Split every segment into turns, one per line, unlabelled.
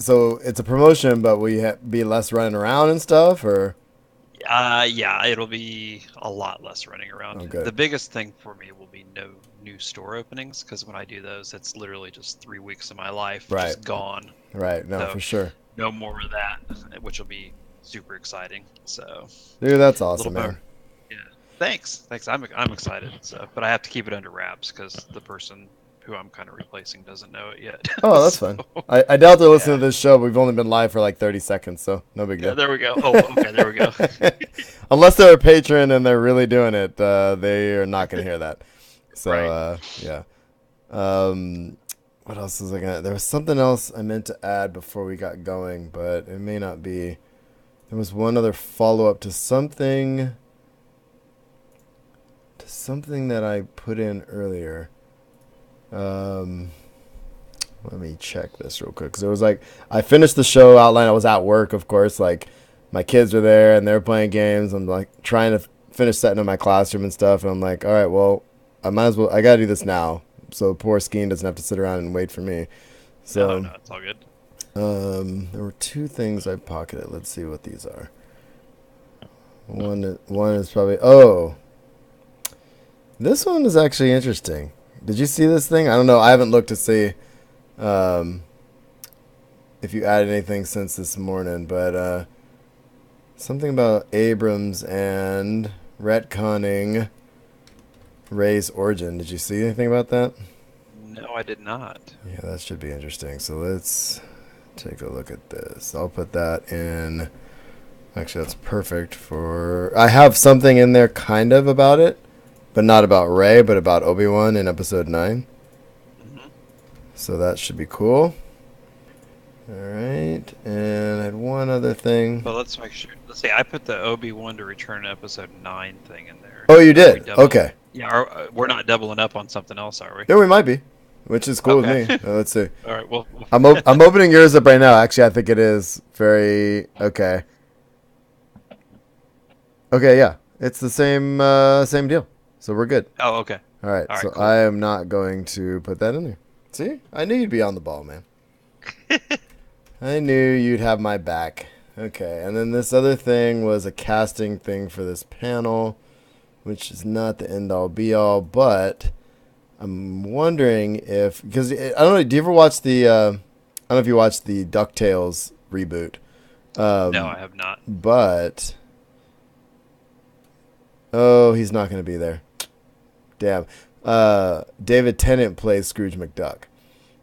So it's a promotion, but will you be less running around and stuff, or?
Yeah, it'll be a lot less running
Oh,
around.
good.
The biggest thing for me will be no new store openings because when I do those, it's literally just 3 weeks of my life
Right.
just gone.
Right. No,
So
for sure.
no more of that, which will be super exciting. So
Dude, that's
a little
awesome,
more.
man.
Yeah. Thanks. I'm excited. So, but I have to keep it under wraps because the person who I'm kind of replacing doesn't know it yet.
Oh, that's
So
fine. I doubt they're listening
yeah.
to this show. We've only been live for like 30 seconds, so no big
Yeah,
deal.
there we go. Oh, okay, there we go.
Unless they're a patron and they're really doing it, they are not going to hear that. So,
Right.
yeah. Um, what else was I gonna? There was something else I meant to add before we got going, but it may not be. There was one other follow up to something that I put in earlier. Um, Let me check this real quick because it was like I finished the show outline. I was at work, of course. Like my kids were there and they're playing games. I'm like trying to finish setting up my classroom and stuff. And I'm like, all right, well, I might as well. I gotta do this now, so poor Skeen doesn't have to sit around and wait for me.
No,
So
no, it's all good.
there were two things I pocketed. Let's see what these are. One is probably this one is actually interesting. Did you see this thing? I don't know. I haven't looked to see um, if you added anything since this morning, but something about Abrams and retconning Ray's origin. Did you see anything about that?
No, I did not.
Yeah, that should be interesting. So let's take a look at this. I'll put that in. Actually, that's perfect for. I have something in there kind of about it, but not about Ray, but about Obi-Wan in episode 9.
Hmm.
So that should be cool. All right. And I had one other thing.
But let's make sure. Let's see. I put the Obi-Wan to Return episode 9 thing in there.
Oh, you
Are we
did?
doubling?
Okay.
Yeah, we're not doubling up on something else, are we?
Yeah, we might be, which is cool with
Okay.
me. Let's see.
All right. Well,
I'm opening yours up right now. Actually, I think it is very okay. Okay, yeah, it's the same deal. So we're good.
oh, okay.
All right.
All right.
So
Cool.
I am not going to put that in there. See, I knew you'd be on the ball, man. I knew you'd have my back. Okay, and then this other thing was a casting thing for this panel, which is not the end all be all, but I'm wondering if because I don't know. Do you ever watch the? I don't know if you watched the Ducktales reboot,
No,
um,
I have not.
but oh, he's not going to be there. Damn. David Tennant plays Scrooge McDuck,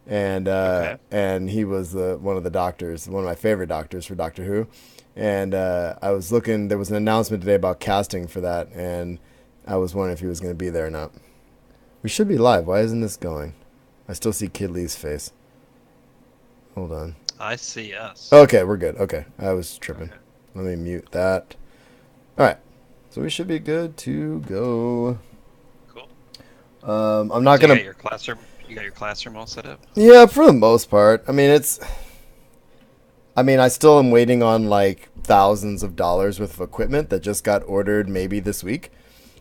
Okay.
and he was one of the doctors, one of my favorite doctors for Doctor Who. And I was looking. There was an announcement today about casting for that, and I was wondering if he was going to be there or not. We should be live. Why isn't this going? I still see Kid Lee's face. Hold on.
I see us.
Okay, we're good. Okay, I was tripping.
Okay.
Let me mute that. All right, so we should be good to go.
Cool.
I'm not
So you
gonna.
got your classroom. You got your classroom all set up.
Yeah, for the most part. I mean, it's. I mean, I still am waiting on like thousands of dollars worth of equipment that just got ordered maybe this week.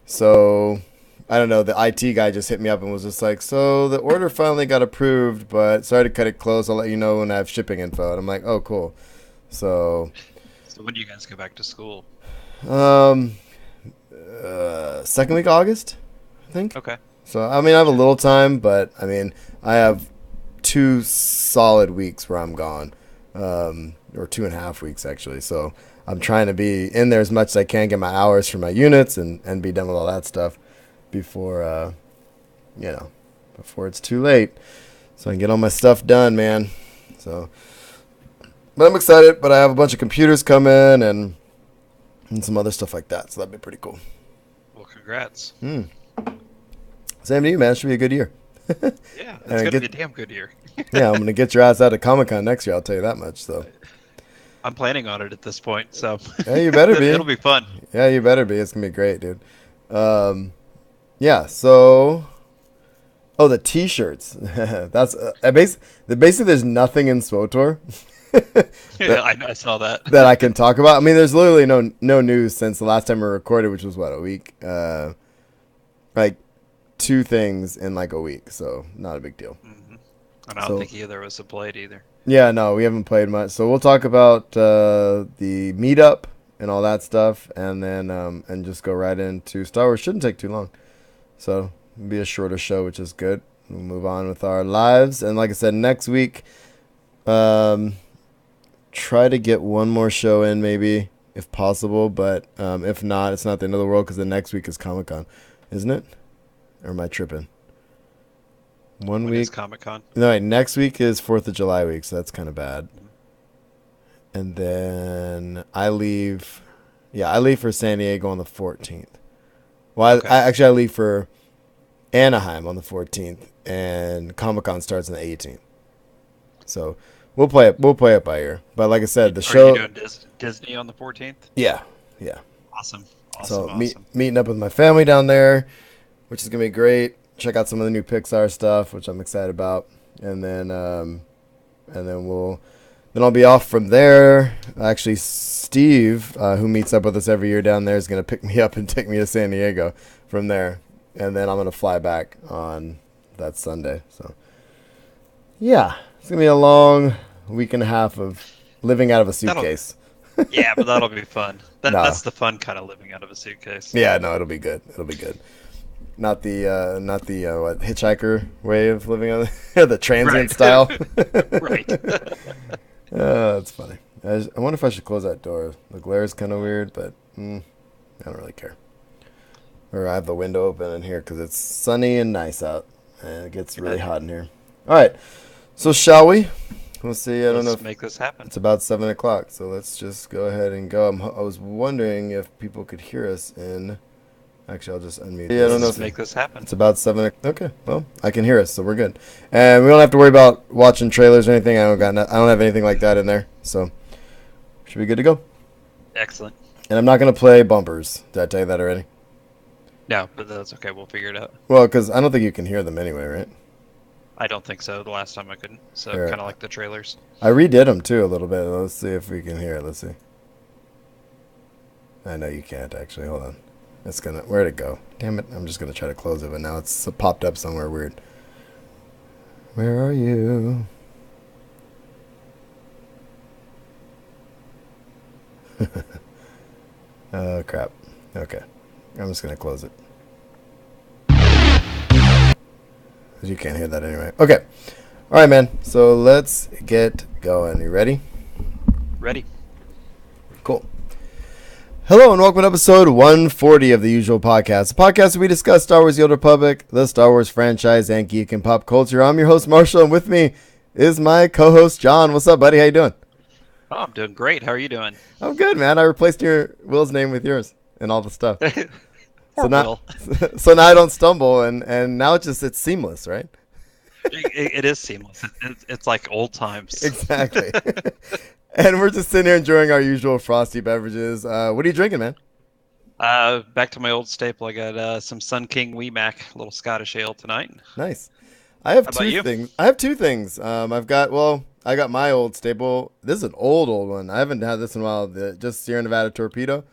So I don't know. The IT guy just hit me up and was just like, "So the order finally got approved, but sorry to cut it close. I'll let you know when I have shipping info." And I'm like, "Oh, cool." So,
So when do you guys go back to school?
um, second week of August, I think.
Okay.
So I mean, I have a
Gotcha.
little time, but I mean, I have 2 solid weeks where I'm gone, or 2.5 weeks actually. So I'm trying to be in there as much as I can, get my hours for my units, and be done with all that stuff before you know before it's too late. So I can get all my stuff done, man. So, but I'm excited. But I have a bunch of computers coming and some other stuff like that. So that'd be pretty cool.
Well, congrats.
Hmm. Same to you, man. It should be a good year.
Yeah, it's
And
gonna be
get
a damn good year.
yeah, I'm gonna get your ass out of Comic Con next year. I'll tell you that much. So
I'm planning on it at this point, so
yeah, you better
it'll
be.
be fun.
Yeah, you better be. It's gonna be great, dude. Um, yeah. So the T-shirts. That's basically there's nothing in SWOTOR
Yeah,
that
I saw that.
that I can talk about. I mean, there's literally no news since the last time we recorded, which was what, a week. Like two things in like a week, so not a big deal.
Hmm. And I don't
So
think either of us have played either.
Yeah, no, we haven't played much. So we'll talk about the meetup and all that stuff, and then and just go right into Star Wars. Shouldn't take too long. So it'll be a shorter show, which is good. We'll move on with our lives. And like I said, next week, try to get one more show in maybe, if possible. But if not, it's not the end of the world because the next week is Comic-Con, isn't it? Or am I tripping?
When is Comic-Con?
No, wait, next week is 4th of July week, so that's kind of bad. And then I leave for San Diego on the 14th. Well,
Okay.
I leave for Anaheim on the 14th, and Comic-Con starts on the 18th. So we'll play it by ear. But like I said, the show.
Are you doing Disney on the 14th?
Yeah.
Awesome.
So
Awesome.
meeting up with my family down there, which is gonna be great. Check out some of the new Pixar stuff, which I'm excited about, and then I'll be off from there. Actually, Steve, who meets up with us every year down there, is gonna pick me up and take me to San Diego from there, and then I'm gonna fly back on that Sunday. So yeah, it's gonna be a long week and a half of living out of a suitcase.
Yeah, but that'll be fun.
No.
That's the fun kind of living out of a suitcase.
Yeah, no, it'll be good. Not the what, hitchhiker way of living on the transient
Right.
style.
Right.
That's funny. I wonder if I should close that door. The glare is kind of weird, but I don't really care. Or I have the window open in here because it's sunny and nice out, and it gets really hot in here. All right, so shall we? We'll see. I don't know
Let's
if
make this happen.
it's about 7 o'clock, so let's just go ahead and go. I was wondering if people could hear us in. Actually, I'll just unmute. Yeah, I don't know
Let's
if
make this happen.
it's about 7. Okay, well, I can hear us, so we're good, and we don't have to worry about watching trailers or anything. I don't have anything like that in there, so should be good to go.
Excellent.
And I'm not gonna play bumpers. Did I tell you that already?
No, but that's okay. We'll figure it out.
Well, because I don't think you can hear them anyway, right?
I don't think so. The last time I couldn't. So
Sure.
kind of like the trailers.
I redid them too a little bit. Let's see if we can hear it. Let's see. I know you can't actually. Hold on. Where'd it go? Damn it! I'm just gonna try to close it, but now it's popped up somewhere weird. Where are you? Oh crap. Okay. I'm just gonna close it. 'Cause you can't hear that anyway. Okay. All right, man. So let's get going. You ready?
Ready?
Cool. Hello and welcome to episode 140 of the Usual Podcast, a podcast where we discuss Star Wars: The Old Republic, the Star Wars franchise, and geek and pop culture. I'm your host, Marshall, and with me is my co-host, John. What's up, buddy? How you doing?
Oh, I'm doing great. How are you doing?
I'm good, man. I replaced Will's name with yours and all the stuff.
Poor
now,
Will.
so now I don't stumble, and now it's seamless, right?
It is seamless. It's like old times.
Exactly. And we're just sitting here enjoying our usual frosty beverages. What are you drinking, man?
Back to my old staple. I got some Sun King Wee Mac, a little Scottish ale tonight.
Nice. I have
How about
two
you?
things. I have two things. I got my old staple. This is an old one. I haven't had this in a while. Just Sierra Nevada Torpedo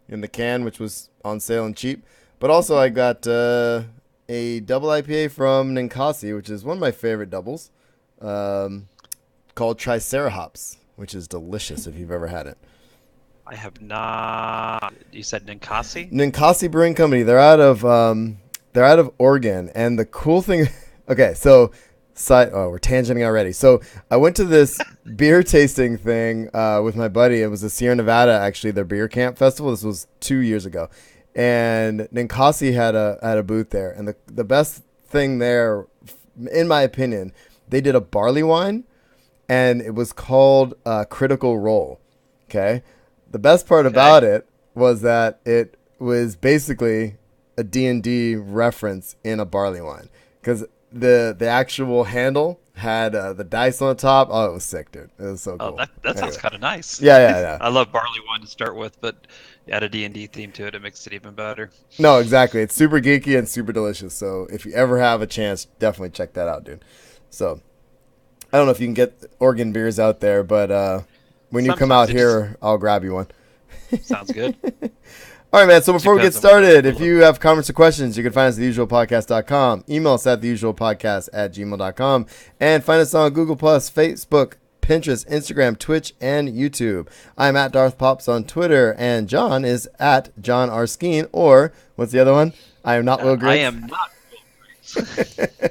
in the can, which was on sale and cheap. But also I got a double IPA from Ninkasi, which is one of my favorite doubles, called Triceratops, which is delicious if you've ever had it.
I have not. You said Ninkasi?
Ninkasi Brewing Company. They're out of Oregon, and the cool thing. Okay, so we're tangenting already. So I went to this beer tasting thing with my buddy. It was a Sierra Nevada, actually, their beer camp festival. This was 2 years ago, and Ninkasi had a booth there. And the best thing there, in my opinion, they did a barley wine, and it was called Critical Role. Okay, the best part about it was that it was basically a D&D reference in a barley wine, because the actual handle had the dice on the top. Oh, it was sick, dude. It was so cool.
Oh, that sounds
Anyway.
kind of nice.
Yeah.
I love barley wine to start with, but add a D&D theme to it, it makes it even better.
No, exactly. It's super geeky and super delicious. So if you ever have a chance, definitely check that out, dude. So I don't know if you can get Oregon beers out there, but when you come out
Sometimes it
here, I'll grab you one.
Sounds good.
All right, man. So before we get
Depends on what
started,
you
if you have comments or questions, you can find us at theusualpodcast.com. Email us at theusualpodcast@gmail.com. And find us on Google+, Facebook, Pinterest, Instagram, Twitch, and YouTube. I'm at Darth Pops on Twitter, and John is at John R. Skeen, or what's the other one? I am not Will Griggs.
I am not Will Griggs.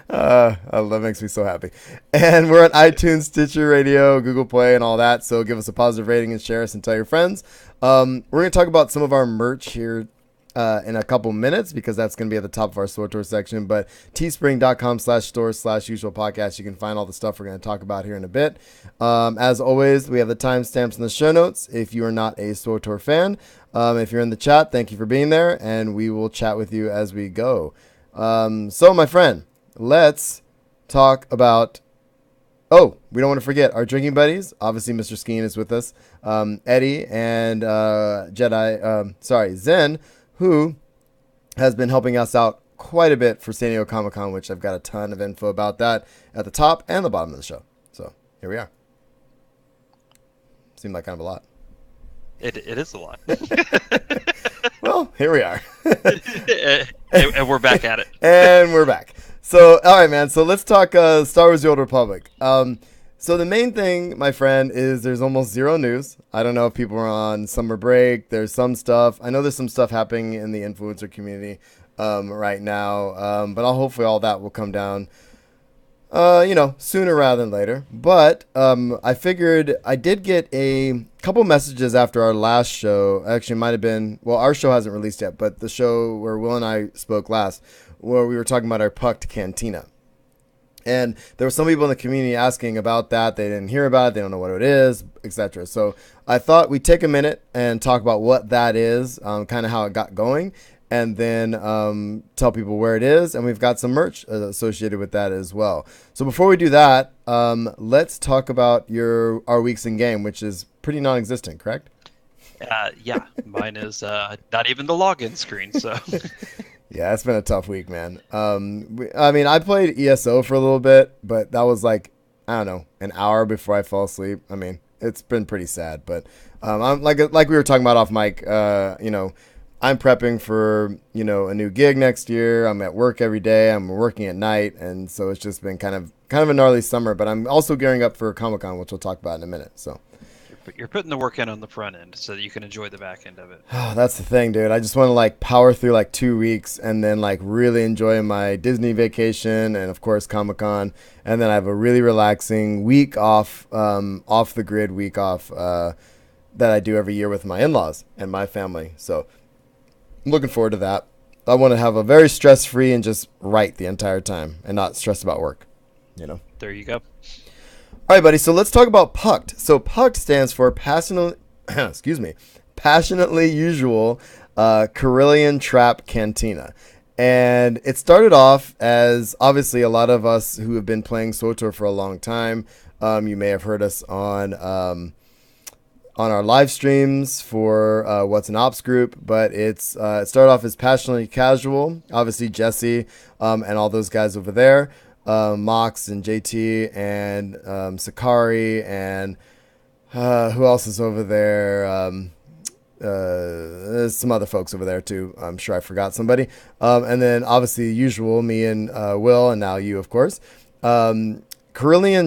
That makes me so happy. And we're on iTunes, Stitcher Radio, Google Play, and all that. So give us a positive rating and share us and tell your friends. We're going to talk about some of our merch here in a couple minutes, because that's going to be at the top of our SWTOR section. But teespring.com/store/usual podcast. You can find all the stuff we're going to talk about here in a bit. As always, we have the timestamps in the show notes if you are not a SWTOR fan. If you're in the chat, thank you for being there, and we will chat with you as we go. So, my friend, let's talk about... Oh, we don't want to forget our drinking buddies. Obviously, Mr. Skeen is with us. Eddie and Zen, who has been helping us out quite a bit for San Diego Comic-Con, which I've got a ton of info about that at the top and the bottom of the show. So, here we are. Seemed like kind of a lot.
It is a lot.
Well, here we are.
And we're back at it.
And we're back. So, all right, man. So let's talk Star Wars The Old Republic. So the main thing, my friend, is there's almost zero news. I don't know if people are on summer break. There's some stuff. I know there's some stuff happening in the influencer community right now. But hopefully all that will come down, sooner rather than later. But I figured I did get a couple messages after our last show. Actually, it might have been, well, our show hasn't released yet, but the show where Will and I spoke last, where we were talking about our Pucked Cantina. And there were some people in the community asking about that. They didn't hear about it. They don't know what it is, etc. So I thought we'd take a minute and talk about what that is, kind of how it got going, and then tell people where it is. And we've got some merch associated with that as well. So before we do that, let's talk about our weeks in game, which is pretty non-existent, correct?
Yeah, mine is not even the login screen. So.
Yeah, it's been a tough week, man. I played ESO for a little bit, but that was like, I don't know, an hour before I fell asleep. I mean, it's been pretty sad, but I'm like we were talking about off mic. I'm prepping for a new gig next year. I'm at work every day. I'm working at night, and so it's just been kind of a gnarly summer. But I'm also gearing up for Comic-Con, which we'll talk about in a minute. So.
You're putting the work in on the front end so that you can enjoy the back end of it.
Oh, that's the thing, dude. I just want to power through 2 weeks and then really enjoy my Disney vacation and of course Comic-Con, and then I have a really relaxing week off, off the grid week off that I do every year with my in-laws and my family. So I'm looking forward to that. I want to have a very stress-free and just write the entire time and not stress about work.
There you go.
All right, buddy. So let's talk about Pucked. So Pucked stands for passionately usual Corellian Trap Cantina. And it started off as, obviously, a lot of us who have been playing SWTOR for a long time. You may have heard us on our live streams for What's an Ops group, but it started off as passionately casual. Obviously, Jesse and all those guys over there. Mox and JT and Sakari and who else is over there? There's some other folks over there too. I'm sure I forgot somebody. And then obviously usual, me and Will, and now you, of course. Corellian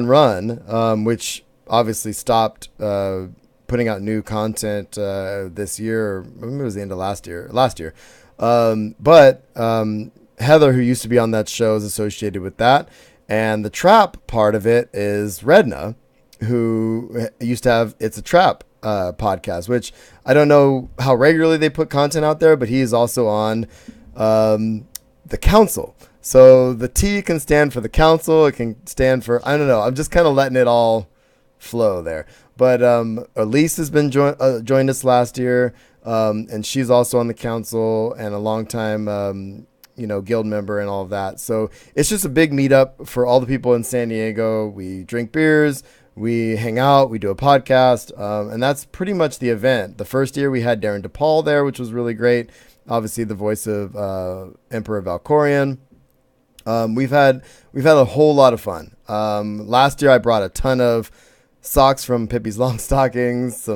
Run, which obviously stopped putting out new content this year. Maybe it was the end of last year. But Heather, who used to be on that show, is associated with that. And the trap part of it is Redna, who used to have It's a Trap podcast, which I don't know how regularly they put content out there, but he is also on the council. So the T can stand for the council. It can stand for, I don't know. I'm just kind of letting it all flow there. But Elise has been joined us last year, and she's also on the council and a long time guild member and all of that. So it's just a big meetup for all the people in San Diego. We drink beers, we hang out, we do a podcast, and that's pretty much the event. The first year we had Darren DePaul there, which was really great. Obviously the voice of Emperor Valkorion. We've had a whole lot of fun. Last year I brought a ton of socks from Pippi's Long Stockings.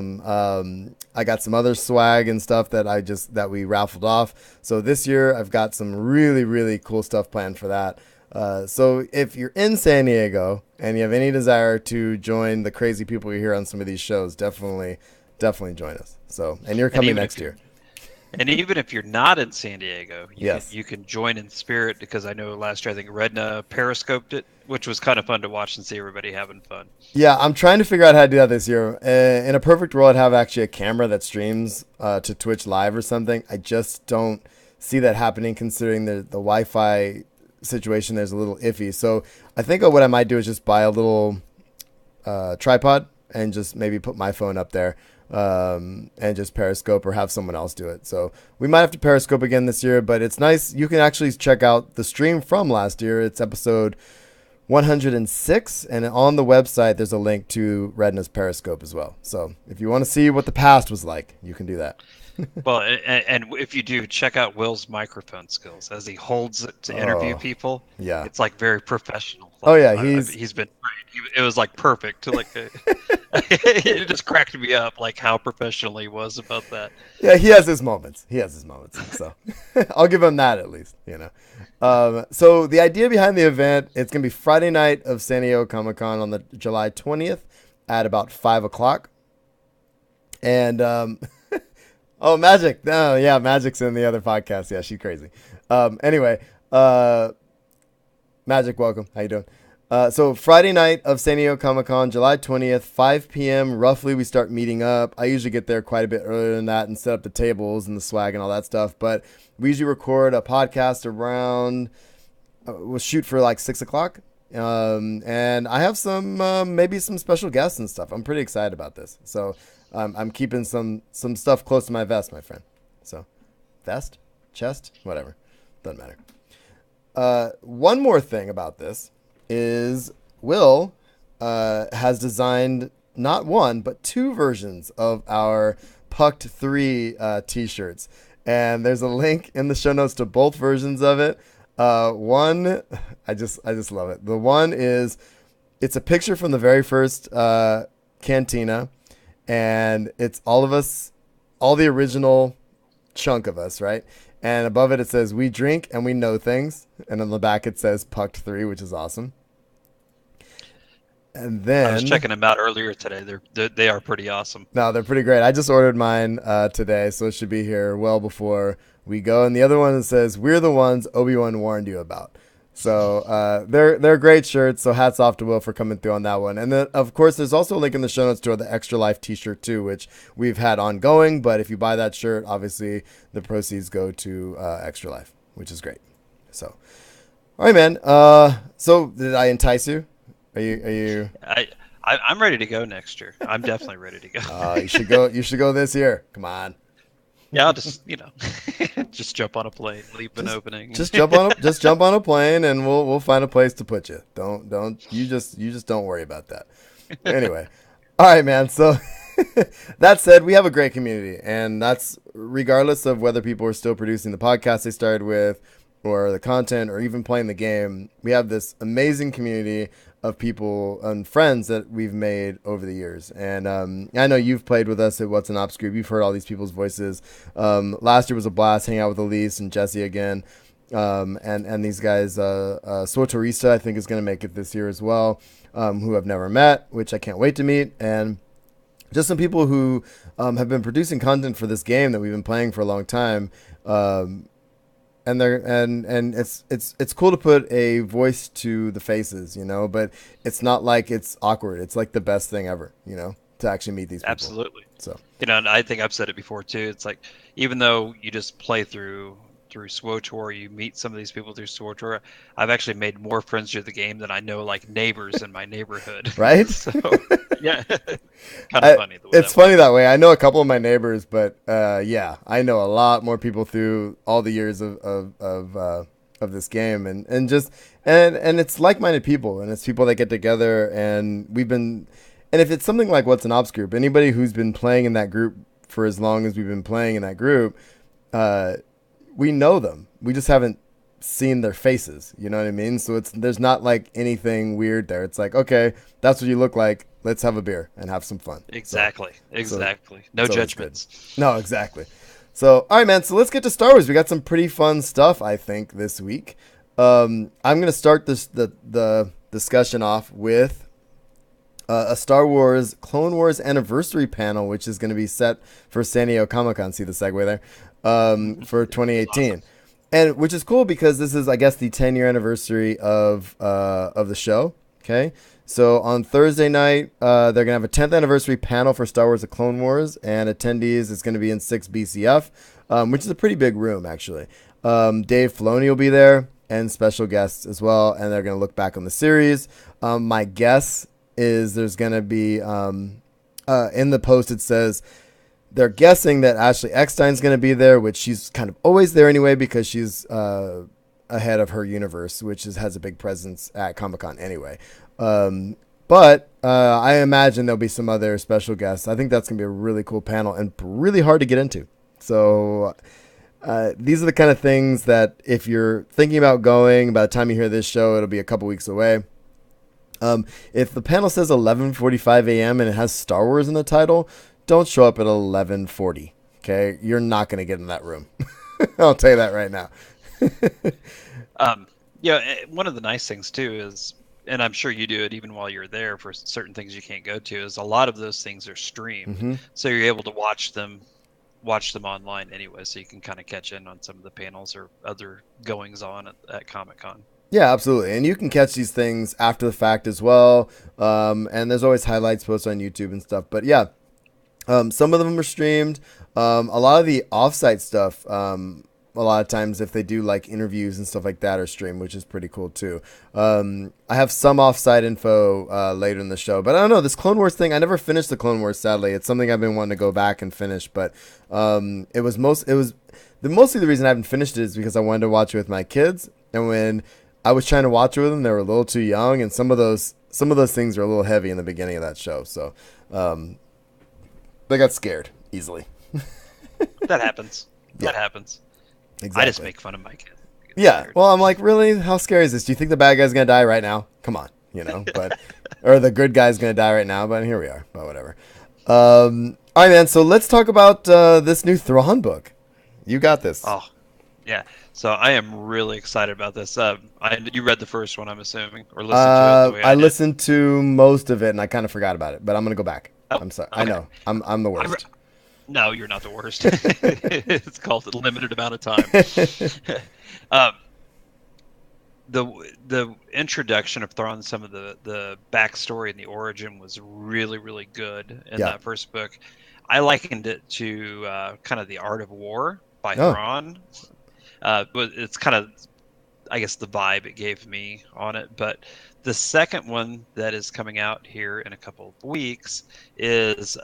I got some other swag and stuff that we raffled off. So this year I've got some really, really cool stuff planned for that. So if you're in San Diego and you have any desire to join the crazy people you hear on some of these shows, definitely join us. So, and you're
And
coming
even
next
if
year.
And even if you're not in San Diego,
Yes.
you can join in spirit, because I know last year I think Redna periscoped it, which was kind of fun to watch and see everybody having fun.
Yeah, I'm trying to figure out how to do that this year. In a perfect world, I'd have actually a camera that streams to Twitch Live or something. I just don't see that happening considering the Wi-Fi situation. There's a little iffy. So I think what I might do is just buy a little tripod and just maybe put my phone up there and just Periscope or have someone else do it. So we might have to Periscope again this year, but it's nice. You can actually check out the stream from last year. It's episode 106, and on the website there's a link to Redna's Periscope as well. So if you want to see what the past was like, you can do that.
Well, and if you do, check out Will's microphone skills as he holds it to interview
Oh,
people.
yeah.
It's like very professional.
Oh,
Like,
yeah,
he's been trained. It was like perfect. Like it just cracked me up, like how professional he was about that.
Yeah, he has his moments. So I'll give him that at least, So the idea behind the event, it's going to be Friday night of San Diego Comic-Con on the July 20th at about 5 o'clock. And, oh, Magic. No, yeah, Magic's in the other podcast. Yeah, she's crazy. Anyway, Magic, welcome. How you doing? So Friday night of San Diego Comic-Con, July 20th, 5 p.m. roughly, we start meeting up. I usually get there quite a bit earlier than that and set up the tables and the swag and all that stuff. But we usually record a podcast around, we'll shoot for like 6 o'clock. And I have some, maybe some special guests and stuff. I'm pretty excited about this. So I'm keeping some stuff close to my vest, my friend. So vest, chest, whatever. Doesn't matter. One more thing about this is Will has designed not one, but two versions of our Pucked 3 t-shirts. And there's a link in the show notes to both versions of it. One, I just love it. The one is, it's a picture from the very first Cantina, and it's all of us, all the original chunk of us, right? And above it says, "We drink and we know things." And on the back it says Pucked 3, which is awesome. And then
I was checking them out earlier today. They are pretty awesome.
No, they're pretty great. I just ordered mine today, so it should be here well before we go. And the other one says, "We're the ones Obi-Wan warned you about." So they're great shirts. So hats off to Will for coming through on that one. And then of course there's also a link in the show notes to the Extra Life t-shirt too, which we've had ongoing. But if you buy that shirt, obviously the proceeds go to Extra Life, which is great. So, all right, man. So did I entice you? Are you?
I'm ready to go next year. I'm definitely ready to go.
You should go. You should go this year. Come on.
Yeah, I'll just just jump on a plane, leave an opening.
Just jump on a plane, and we'll find a place to put you. You just don't worry about that. Anyway, all right, man. So that said, we have a great community, and that's regardless of whether people are still producing the podcast they started with, or the content, or even playing the game. We have this amazing community of people and friends that we've made over the years. And I know you've played with us at What's an Ops Group. You've heard all these people's voices. Last year was a blast hanging out with Elise and Jesse again. And these guys, Sotorista, I think, is going to make it this year as well, who I've never met, which I can't wait to meet. And just some people who have been producing content for this game that we've been playing for a long time. And it's cool to put a voice to the faces, but it's not like it's awkward. It's like the best thing ever, to actually meet these people.
Absolutely.
So,
and I think I've said it before too. It's like, even though you just play through SWOTOR, you meet some of these people through SWOTOR. I've actually made more friends through the game than I know, like, neighbors in my neighborhood.
Right?
So, yeah, kind of funny.
It's funny that way. I know a couple of my neighbors, but yeah, I know a lot more people through all the years of this game, and it's like-minded people, and it's people that get together, and if it's something like What's an Ops Group, anybody who's been playing in that group for as long as we've been playing in that group, we know them. We just haven't seen their faces. You know what I mean? So there's not like anything weird there. It's like, okay, that's what you look like. Let's have a beer and have some fun.
Exactly. No judgments.
No, exactly. So, all right, man. So let's get to Star Wars. We got some pretty fun stuff, I think, this week. I'm gonna start the discussion off with a Star Wars Clone Wars anniversary panel, which is going to be set for San Diego Comic-Con. See the segue there, for 2018.
Awesome.
And which is cool because this is, I guess, the 10-year anniversary of the show. Okay, so on Thursday night, they're gonna have a 10th anniversary panel for Star Wars: The Clone Wars, and attendees is going to be in 6 BCF, which is a pretty big room actually. Dave Filoni will be there and special guests as well, and they're going to look back on the series. My guess is there's going to be in the post it says they're guessing that Ashley Eckstein's going to be there, which she's kind of always there anyway because she's ahead of her universe, which has a big presence at Comic-Con anyway. But I imagine there'll be some other special guests. I think that's going to be a really cool panel and really hard to get into. So these are the kind of things that if you're thinking about going, by the time you hear this show, it'll be a couple weeks away. If the panel says 11:45 a.m. and it has Star Wars in the title, don't show up at 11:40. Okay, you're not going to get in that room. I'll tell you that right now.
One of the nice things too is, and I'm sure you do it even while you're there for certain things you can't go to, is a lot of those things are streamed,
Mm-hmm.
so you're able to watch them online anyway, so you can kind of catch in on some of the panels or other goings on at Comic-Con.
Yeah, absolutely. And you can catch these things after the fact as well. And there's always highlights posted on YouTube and stuff. But yeah, some of them are streamed. A lot of the offsite stuff, a lot of times if they do like interviews and stuff like that are streamed, which is pretty cool too. I have some offsite info later in the show. But I don't know, this Clone Wars thing, I never finished the Clone Wars, sadly. It's something I've been wanting to go back and finish. But mostly the reason I haven't finished it is because I wanted to watch it with my kids. And when I was trying to watch it with them, they were a little too young, and some of those things are a little heavy in the beginning of that show. So they got scared easily.
That happens.
Yeah.
That happens.
Exactly.
I just make fun of my kids.
Yeah. Well, I'm like, really? How scary is this? Do you think the bad guy's gonna die right now? Come on, but or the good guy's gonna die right now? But here we are. But whatever. All right, man. So let's talk about this new Thrawn book. You got this.
Oh, yeah. So I am really excited about this. You read the first one, I'm assuming, or listened to it the way I did.
listened to most of it, and I kind of forgot about it. But I'm gonna go back.
Oh,
I'm sorry.
okay.
I know. I'm the worst.
No, you're not the worst. It's called a limited amount of time. The introduction of Thrawn, some of the backstory and the origin was really, really good in that first book. I likened it to kind of The Art of War by Thrawn. But it's kind of, I guess, the vibe it gave me on it. But the second one that is coming out here in a couple of weeks is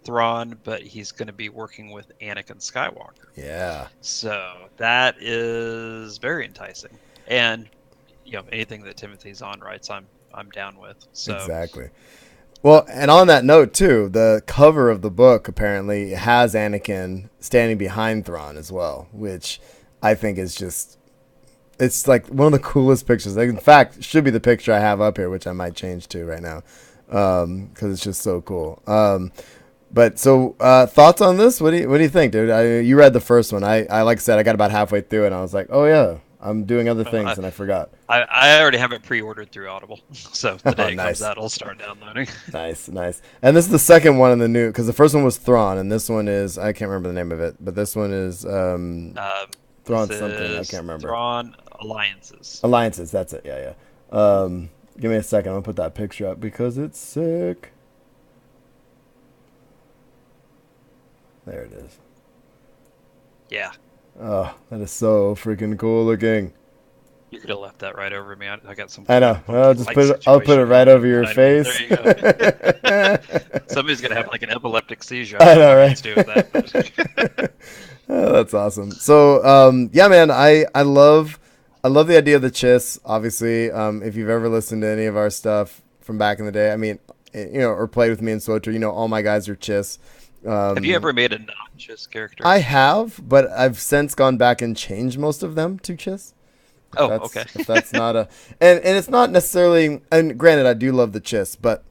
Thrawn, but he's going to be working with Anakin Skywalker.
Yeah.
So that is very enticing. And anything that Timothy Zahn writes, I'm down with. So
exactly. Well, and on that note too, the cover of the book apparently has Anakin standing behind Thrawn as well, which I think is just, it's like one of the coolest pictures. Like, in fact, it should be the picture I have up here, which I might change to right now, because it's just so cool. But so thoughts on this? What do you think, dude? You read the first one. I like I said, I got about halfway through it, and I was like, oh yeah, I'm doing other things, and I forgot.
I already have it pre-ordered through Audible, so the day it comes out, I'll start downloading.
Nice. And this is the second one in the new, because the first one was Thrawn, and this one is, I can't remember the name of it, but this one is Thrawn something. I can't remember.
Thrawn Alliances.
Alliances. That's it. Yeah. Give me a second. I'm gonna put that picture up because it's sick. There it is.
Yeah.
Oh, that is so freaking cool looking.
You could have left that right over me. I got some.
I know. I'll put it right over your face.
There you go. Somebody's gonna have like an epileptic seizure.
I know, right?
To do with that.
Oh, that's awesome. So, yeah, man, I love the idea of the Chiss. Obviously, if you've ever listened to any of our stuff from back in the day, I mean, or played with me in SWTOR, all my guys are Chiss.
Have you ever made a non-Chiss character?
I have, but I've since gone back and changed most of them to Chiss.
Okay.
If that's not a, and it's not necessarily, and granted, I do love the Chiss, but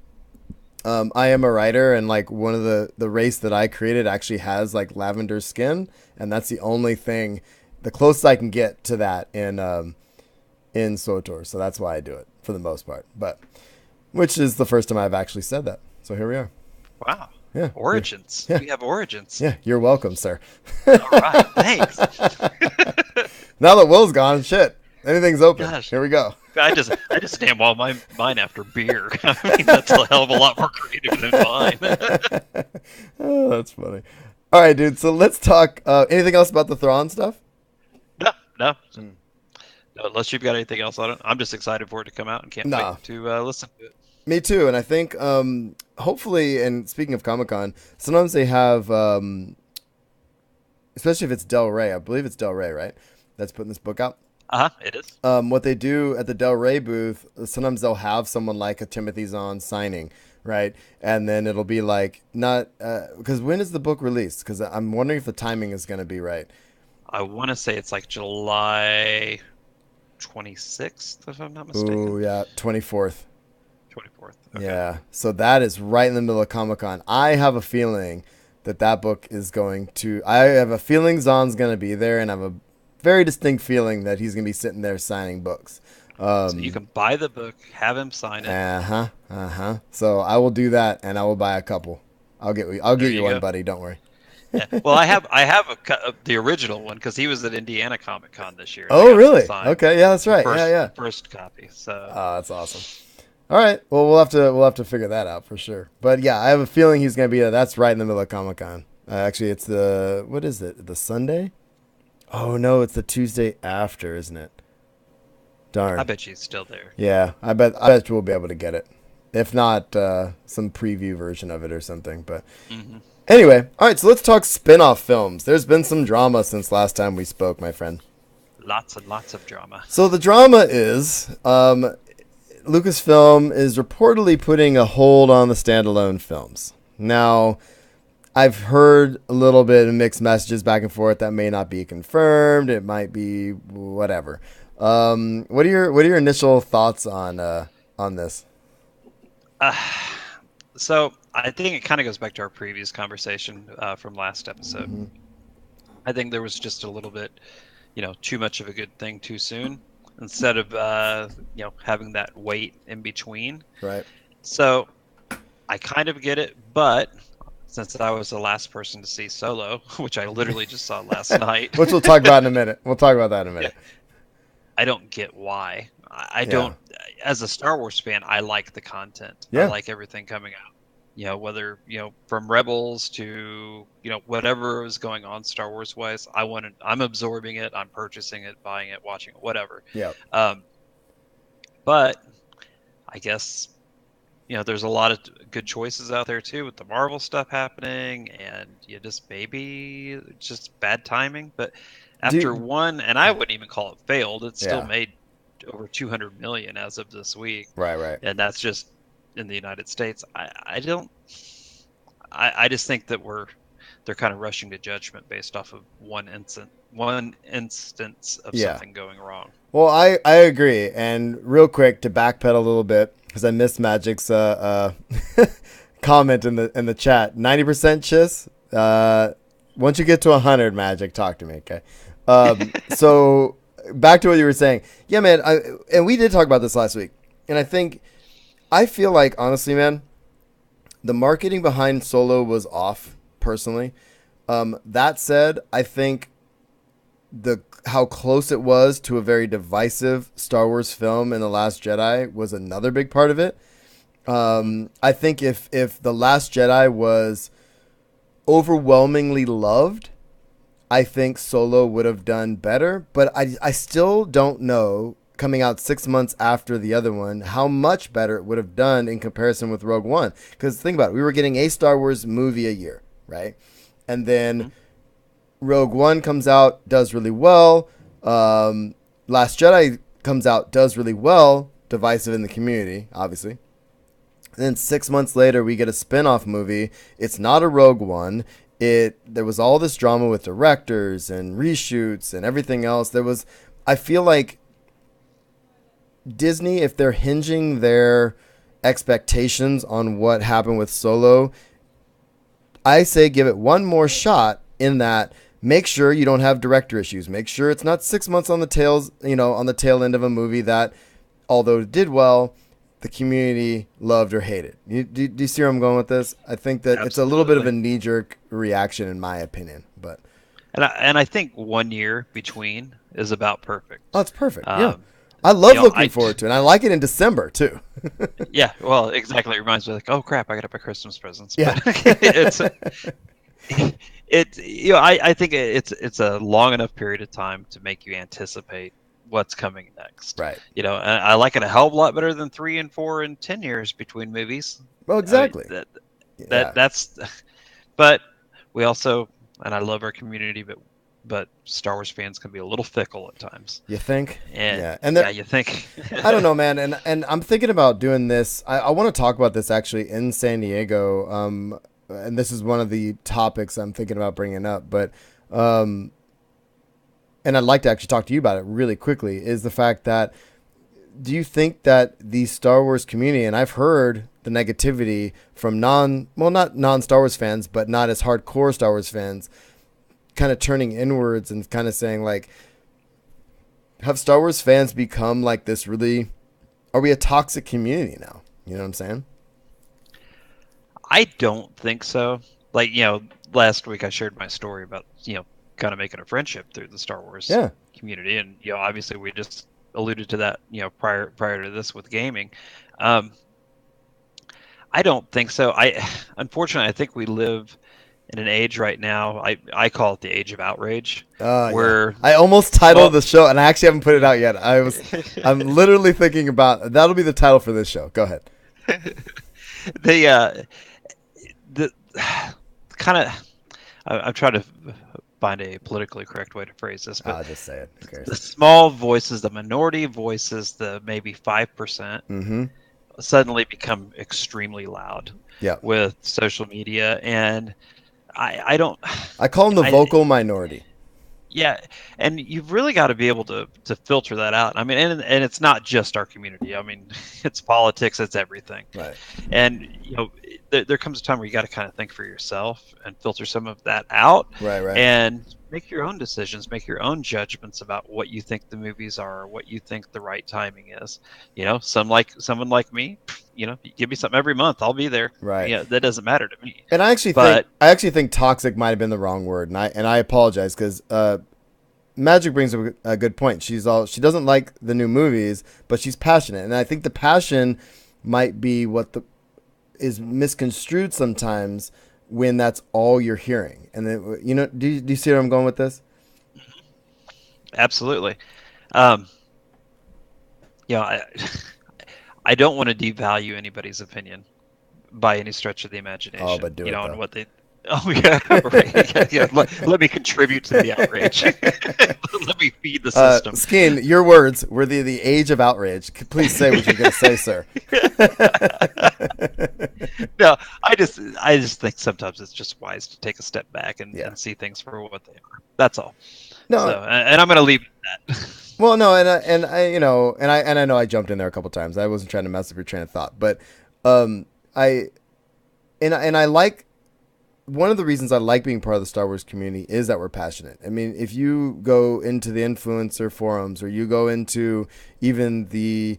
I am a writer, and like one of the race that I created actually has like lavender skin, and that's the only thing, the closest I can get to that in SWTOR. So that's why I do it for the most part. But which is the first time I've actually said that. So here we are.
Wow.
Yeah.
Origins.
Yeah.
We have origins.
Yeah. You're welcome, sir.
All right. Thanks.
Now that Will's gone, shit. Anything's open.
Gosh.
Here we go.
I just stand while mine after beer. I mean, that's a hell of a lot more creative than mine.
Oh, that's funny. All right, dude. So let's talk. Anything else about the Thrawn stuff?
No. No, unless you've got anything else on it. I'm just excited for it to come out and can't
Nah.
wait to listen to it.
Me too. And I think hopefully, and speaking of Comic-Con, sometimes they have, especially if it's Del Rey. I believe it's Del Rey, right? That's putting this book out.
It is.
What they do at the Del Rey booth, sometimes they'll have someone like a Timothy Zahn signing, right? And then it'll be like, not, because when is the book released? Because I'm wondering if the timing is going to be right.
I want to say it's like July 26th, if I'm not mistaken.
Ooh, yeah, 24th.
24th. Okay.
Yeah, so that is right in the middle of Comic-Con. I have a feeling that book is going to, I have a feeling Zahn's going to be there, and I have a very distinct feeling that he's going to be sitting there signing books.
So you can buy the book, have him sign it.
So I will do that, and I will buy a couple. I'll get you one, buddy. Don't worry.
Yeah. Well, I have the original one because he was at Indiana Comic Con this year.
Oh, really? Okay, yeah, that's right. Yeah.
First copy. So.
Oh, that's awesome. All right. Well, we'll have to figure that out for sure. But yeah, I have a feeling he's going to be there. That's right in the middle of Comic-Con. Actually, it's what is it? The Sunday? Oh no, it's the Tuesday after, isn't it? Darn.
I bet she's still there.
Yeah, I bet we'll be able to get it. If not, some preview version of it or something. But anyway, all right. So let's talk spin-off films. There's been some drama since last time we spoke, my friend.
Lots and lots of drama.
So the drama is, Lucasfilm is reportedly putting a hold on the standalone films. Now, I've heard a little bit of mixed messages back and forth that may not be confirmed. It might be whatever. What are your initial thoughts on this?
So I think it kind of goes back to our previous conversation from last episode. I think there was just a little bit, too much of a good thing too soon, instead of having that wait in between.
Right.
So I kind of get it, but since I was the last person to see Solo, which I literally just saw last night.
Which we'll talk about in a minute. We'll talk about that in a minute.
I don't get why. I don't, as a Star Wars fan, I like the content.
Yeah.
I like everything coming out. Whether, from Rebels to, whatever is going on Star Wars wise, I'm absorbing it, I'm purchasing it, buying it, watching it, whatever.
Yeah.
But I guess, there's a lot of good choices out there too with the Marvel stuff happening, and maybe just bad timing. But after one, and I wouldn't even call it failed, it still made over 200 million as of this week.
Right.
And that's just in the United States. I just think that they're kind of rushing to judgment based off of one instance of something going wrong.
Well, I agree. And real quick to backpedal a little bit, because I missed Magic's comment in the chat. 90% Chiss. Once you get to 100, Magic, talk to me, okay? So back to what you were saying. Yeah, man. And we did talk about this last week. And I feel like, honestly, man, the marketing behind Solo was off, personally. That said, I think how close it was to a very divisive Star Wars film in The Last Jedi was another big part of it. I think if The Last Jedi was overwhelmingly loved, I think Solo would have done better. But I still don't know, coming out 6 months after the other one, how much better it would have done in comparison with Rogue One. Because think about it, we were getting a Star Wars movie a year, right? And then Rogue One comes out, does really well. Last Jedi comes out, does really well, divisive in the community, obviously. And then 6 months later, we get a spin-off movie. It's not a Rogue One. There was all this drama with directors and reshoots and everything else. I feel like Disney, if they're hinging their expectations on what happened with Solo, I say give it one more shot, in that make sure you don't have director issues. Make sure it's not 6 months on the on the tail end of a movie that, although it did well, the community loved or hated. Do you see where I'm going with this? I think that it's a little bit of a knee-jerk reaction, in my opinion. But
I think 1 year between is about perfect.
Oh, it's perfect. Yeah. I love looking forward to it. And I like it in December too.
Yeah, well, exactly. It reminds me, like, oh crap, I got to buy Christmas presents.
Yeah.
But I think it's a long enough period of time to make you anticipate what's coming next.
Right.
And I like it a hell of a lot better than 3 and 4 and 10 years between movies.
Well, exactly.
That's, but we also, and I love our community, but Star Wars fans can be a little fickle at times.
You think?
And you think.
I don't know, man. And I'm thinking about doing this. I want to talk about this actually in San Diego. And this is one of the topics I'm thinking about bringing up. But, and I'd like to actually talk to you about it really quickly, is the fact that, do you think that the Star Wars community, and I've heard the negativity from not non-Star Wars fans, but not as hardcore Star Wars fans, kind of turning inwards and kind of saying, like, have Star Wars fans become like this really, are we a toxic community now? You know what I'm saying?
I don't think so. Like, last week I shared my story about, kind of making a friendship through the Star Wars community. And, obviously we just alluded to that, prior to this with gaming. I don't think so. Unfortunately, I think we live in an age right now, I call it the age of outrage, where
I almost titled the show, and I actually haven't put it out yet. I'm literally thinking about, that'll be the title for this show. Go ahead.
The kind of, I'm trying to find a politically correct way to phrase this, but
I'll just say it. Who cares?
The small voices, the minority voices, the maybe 5%, suddenly become extremely loud with social media. And I
call them the vocal minority.
Yeah, and you've really got to be able to filter that out. I mean, and it's not just our community. I mean, it's politics, it's everything.
Right.
And there comes a time where you got to kind of think for yourself and filter some of that out.
Right.
And make your own decisions, make your own judgments about what you think the movies are, what you think the right timing is. Someone like me, give me something every month, I'll be there.
Right.
Yeah, that doesn't matter to me.
And I actually think toxic might have been the wrong word, and I apologize, because Magic brings up a good point. She doesn't like the new movies, but she's passionate, and I think the passion might be what is misconstrued sometimes when that's all you're hearing. And then, do you see where I'm going with this?
Absolutely. I don't want to devalue anybody's opinion by any stretch of the imagination.
Oh, but do it,
and what they. Oh yeah, right. Yeah. Let me contribute to the outrage. Let me feed the system.
Skeen, your words were the age of outrage. Please say what you're going to say, sir.
No, I just think sometimes it's just wise to take a step back and see things for what they are. That's all. No, and I'm going to leave it at that.
Well, no, and I know I jumped in there a couple times. I wasn't trying to mess up your train of thought, but I like. One of the reasons I like being part of the Star Wars community is that we're passionate. I mean, if you go into the influencer forums, or you go into even the,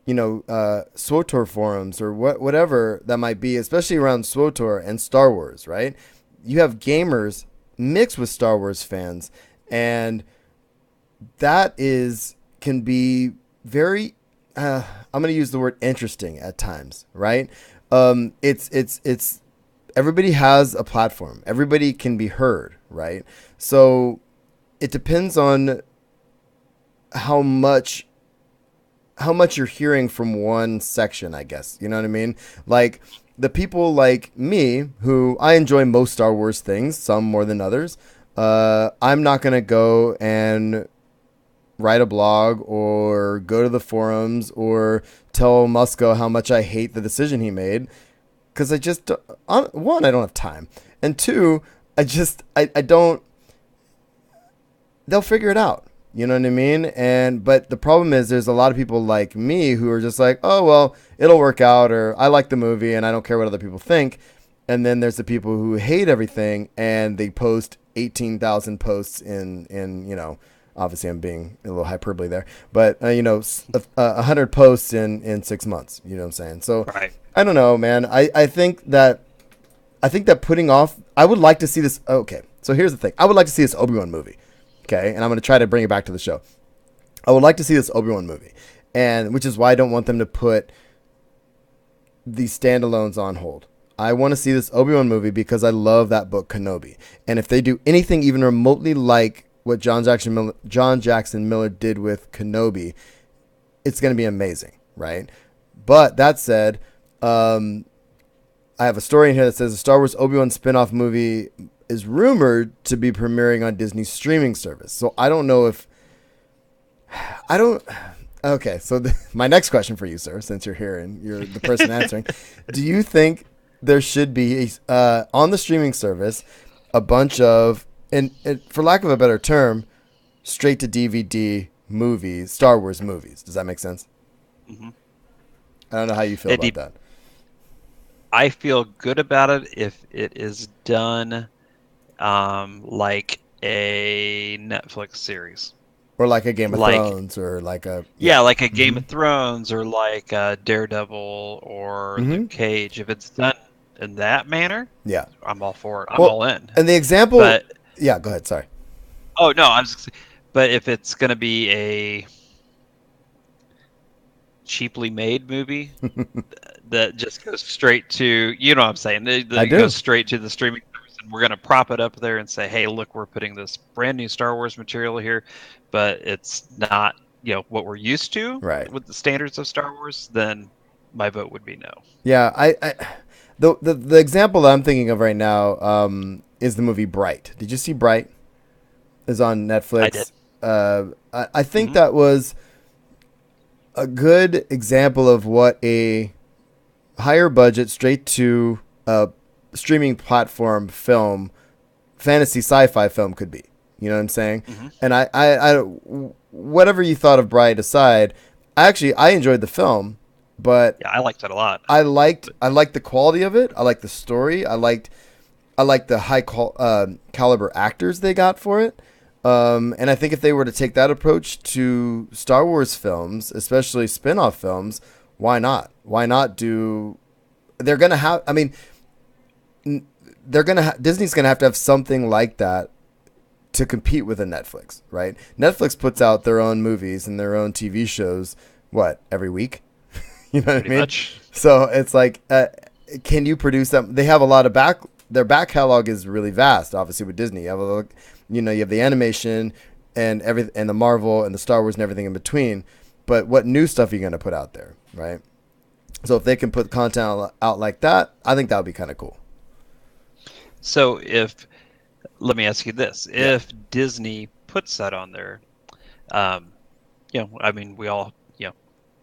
SWTOR forums, or whatever that might be, especially around SWTOR and Star Wars, right? You have gamers mixed with Star Wars fans, and that can be very, I'm going to use the word interesting at times, right? It's everybody has a platform. Everybody can be heard, right? So it depends on how much you're hearing from one section, I guess. You know what I mean? Like, the people like me, who I enjoy most Star Wars things, some more than others, I'm not going to go and write a blog or go to the forums or tell Musko how much I hate the decision he made. Because one, I don't have time. And two, I don't, they'll figure it out. You know what I mean? But the problem is, there's a lot of people like me who are just like, oh, well, it'll work out, or I like the movie and I don't care what other people think. And then there's the people who hate everything, and they post 18,000 posts in obviously I'm being a little hyperbole there, but 100 posts in 6 months. You know what I'm saying? So
Right.
I don't know, man. I think that putting off. I would like to see this. Okay, so here's the thing. I would like to see this Obi-Wan movie. Okay, and I'm going to try to bring it back to the show. I would like to see this Obi-Wan movie, and which is why I don't want them to put these standalones on hold. I want to see this Obi-Wan movie because I love that book Kenobi, and if they do anything even remotely like what John Jackson Miller did with Kenobi, it's going to be amazing, right? But that said, I have a story in here that says a Star Wars Obi-Wan spin-off movie is rumored to be premiering on Disney's streaming service. So I don't know if okay, so my next question for you, sir, since you're here and you're the person answering, do you think there should be on the streaming service a bunch of, and for lack of a better term, straight to DVD movies, Star Wars movies? Does that make sense?
Mm-hmm.
I don't know how you feel about that.
I feel good about it if it is done like a Netflix series.
Or like a Game of Thrones, or like a...
Yeah, like a Game of Thrones, or like a Daredevil, or Luke Cage. If it's done in that manner,
yeah,
I'm all for it. I'm all in.
And the example... yeah, go ahead, sorry.
Oh, no, but if it's going to be a cheaply made movie that just goes straight to, you know what I'm saying, that goes straight to the streaming service, and we're going to prop it up there and say, hey, look, we're putting this brand new Star Wars material here, but it's not, what we're used to with the standards of Star Wars, then my vote would be no.
Yeah, the example that I'm thinking of right now is the movie Bright. Did you see Bright? Is on Netflix.
I did.
I think that was a good example of what a higher budget, straight to streaming platform film, fantasy sci-fi film could be. You know what I'm saying? Mm-hmm. And I whatever you thought of Bright aside, I enjoyed the film, but
yeah, I liked it a lot.
I liked the quality of it. I liked the story. I liked the high caliber actors they got for it. And I think if they were to take that approach to Star Wars films, especially spin-off films, why not? Why not do... They're going to have... I mean, Disney's going to have something like that to compete with a Netflix, right? Netflix puts out their own movies and their own TV shows, every week? You know what I mean? Much. So it's like, can you produce them? They have a lot of their back catalog is really vast, obviously, with Disney. You have the animation and everything, and the Marvel and the Star Wars and everything in between. But what new stuff are you going to put out there, right? So if they can put content out like that, I think that would be kind of cool.
So let me ask you this: if Disney puts that on there, I mean, we all,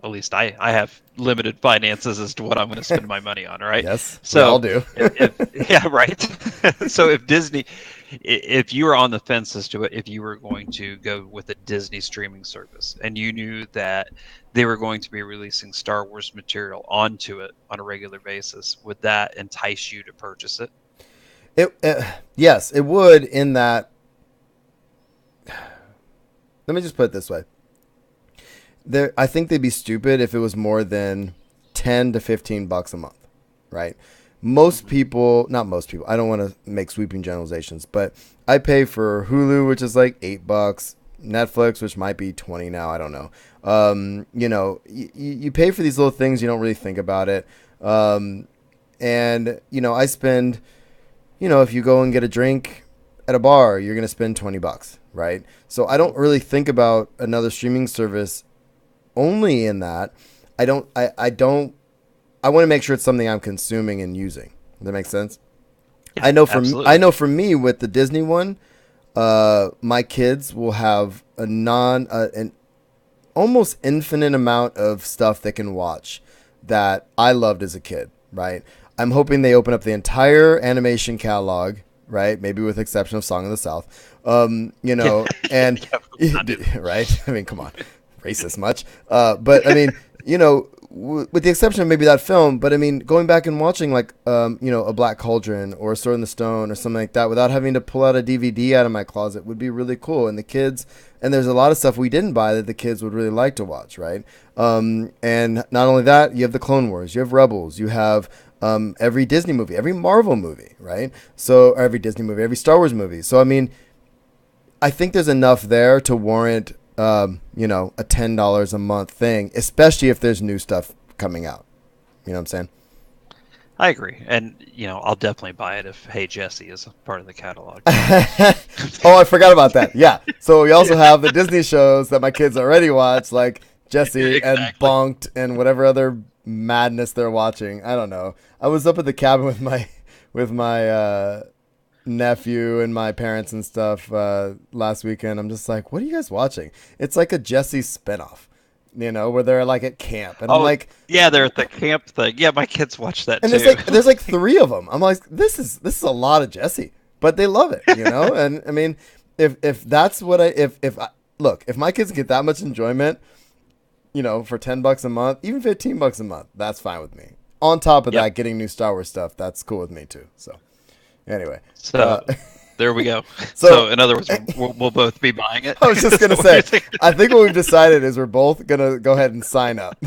at least I have limited finances as to what I'm going to spend my money on, right?
Yes, so, we all do.
Yeah, right. So if Disney, if you were on the fence as to if you were going to go with a Disney streaming service, and you knew that they were going to be releasing Star Wars material onto it on a regular basis, would that entice you to purchase it?
Yes, it would, in that... Let me just put it this way. I think they'd be stupid if it was more than $10 to $15 a month, right? Most people, not most people, I don't want to make sweeping generalizations, but I pay for Hulu, which is like $8, Netflix, which might be $20 now, I don't know. You pay for these little things, you don't really think about it. And, I spend, if you go and get a drink at a bar, you're going to spend $20, right? So I don't really think about another streaming service only in that. I want to make sure it's something I'm consuming and using. Does that make sense? Yeah, I know for me with the Disney one, my kids will have an almost infinite amount of stuff they can watch that I loved as a kid, right? I'm hoping they open up the entire animation catalog, right? Maybe with the exception of Song of the South, and right? I mean, come on. Racist much. But I mean, with the exception of maybe that film, but I mean, going back and watching like a Black Cauldron or a Sword in the Stone or something like that without having to pull out a DVD out of my closet would be really cool. And the kids, and there's a lot of stuff we didn't buy that the kids would really like to watch, right? And not only that, you have the Clone Wars, you have Rebels, you have every Disney movie, every Marvel movie, right? So every Disney movie, every Star Wars movie. So I mean, I think there's enough there to warrant a $10 a month thing, especially if there's new stuff coming out. You know what I'm saying?
I agree, and I'll definitely buy it if Hey Jesse is a part of the catalog.
Oh, I forgot about that. Yeah. So we also have the Disney shows that my kids already watch, like Jesse and Bonked and whatever other madness they're watching. I don't know. I was up at the cabin with my nephew and my parents and stuff last weekend. I'm just like, what are you guys watching? It's like a Jesse spinoff, where they're like at camp, and I'm like,
yeah, they're at the camp thing. Yeah, my kids watch that
and
too.
there's like 3 of them. I'm like, this is a lot of Jesse, but they love it, And I mean, if that's what if my kids get that much enjoyment, for $10 a month, even $15 a month, that's fine with me. On top of that, getting new Star Wars stuff, that's cool with me too. So. Anyway,
there we go. So in other words, we'll both be buying it.
I was just gonna say, I think what we've decided is we're both gonna go ahead and sign up.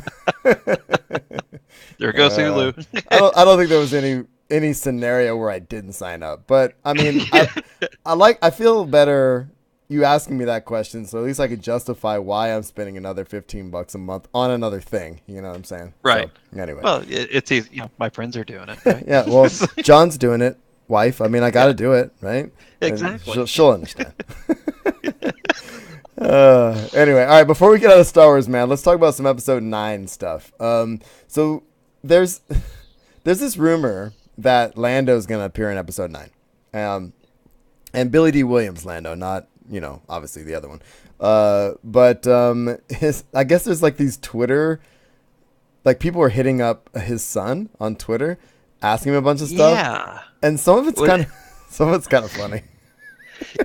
There goes Hulu.
I don't think there was any scenario where I didn't sign up, but I mean, I feel better you asking me that question, so at least I could justify why I'm spending another $15 a month on another thing. You know what I'm saying?
Right.
So, anyway.
Well, it's easy. My friends are doing it. Right?
Yeah. Well, John's doing it. Wife, I mean, I got to do it, right?
Exactly.
She'll understand. Anyway, all right. Before we get out of Star Wars, man, let's talk about some Episode 9 stuff. So there's this rumor that Lando's gonna appear in Episode 9, and Billy D. Williams Lando, not obviously the other one. But I guess there's like these Twitter, like people are hitting up his son on Twitter, asking him a bunch of stuff.
Yeah.
And some of it's kind of funny.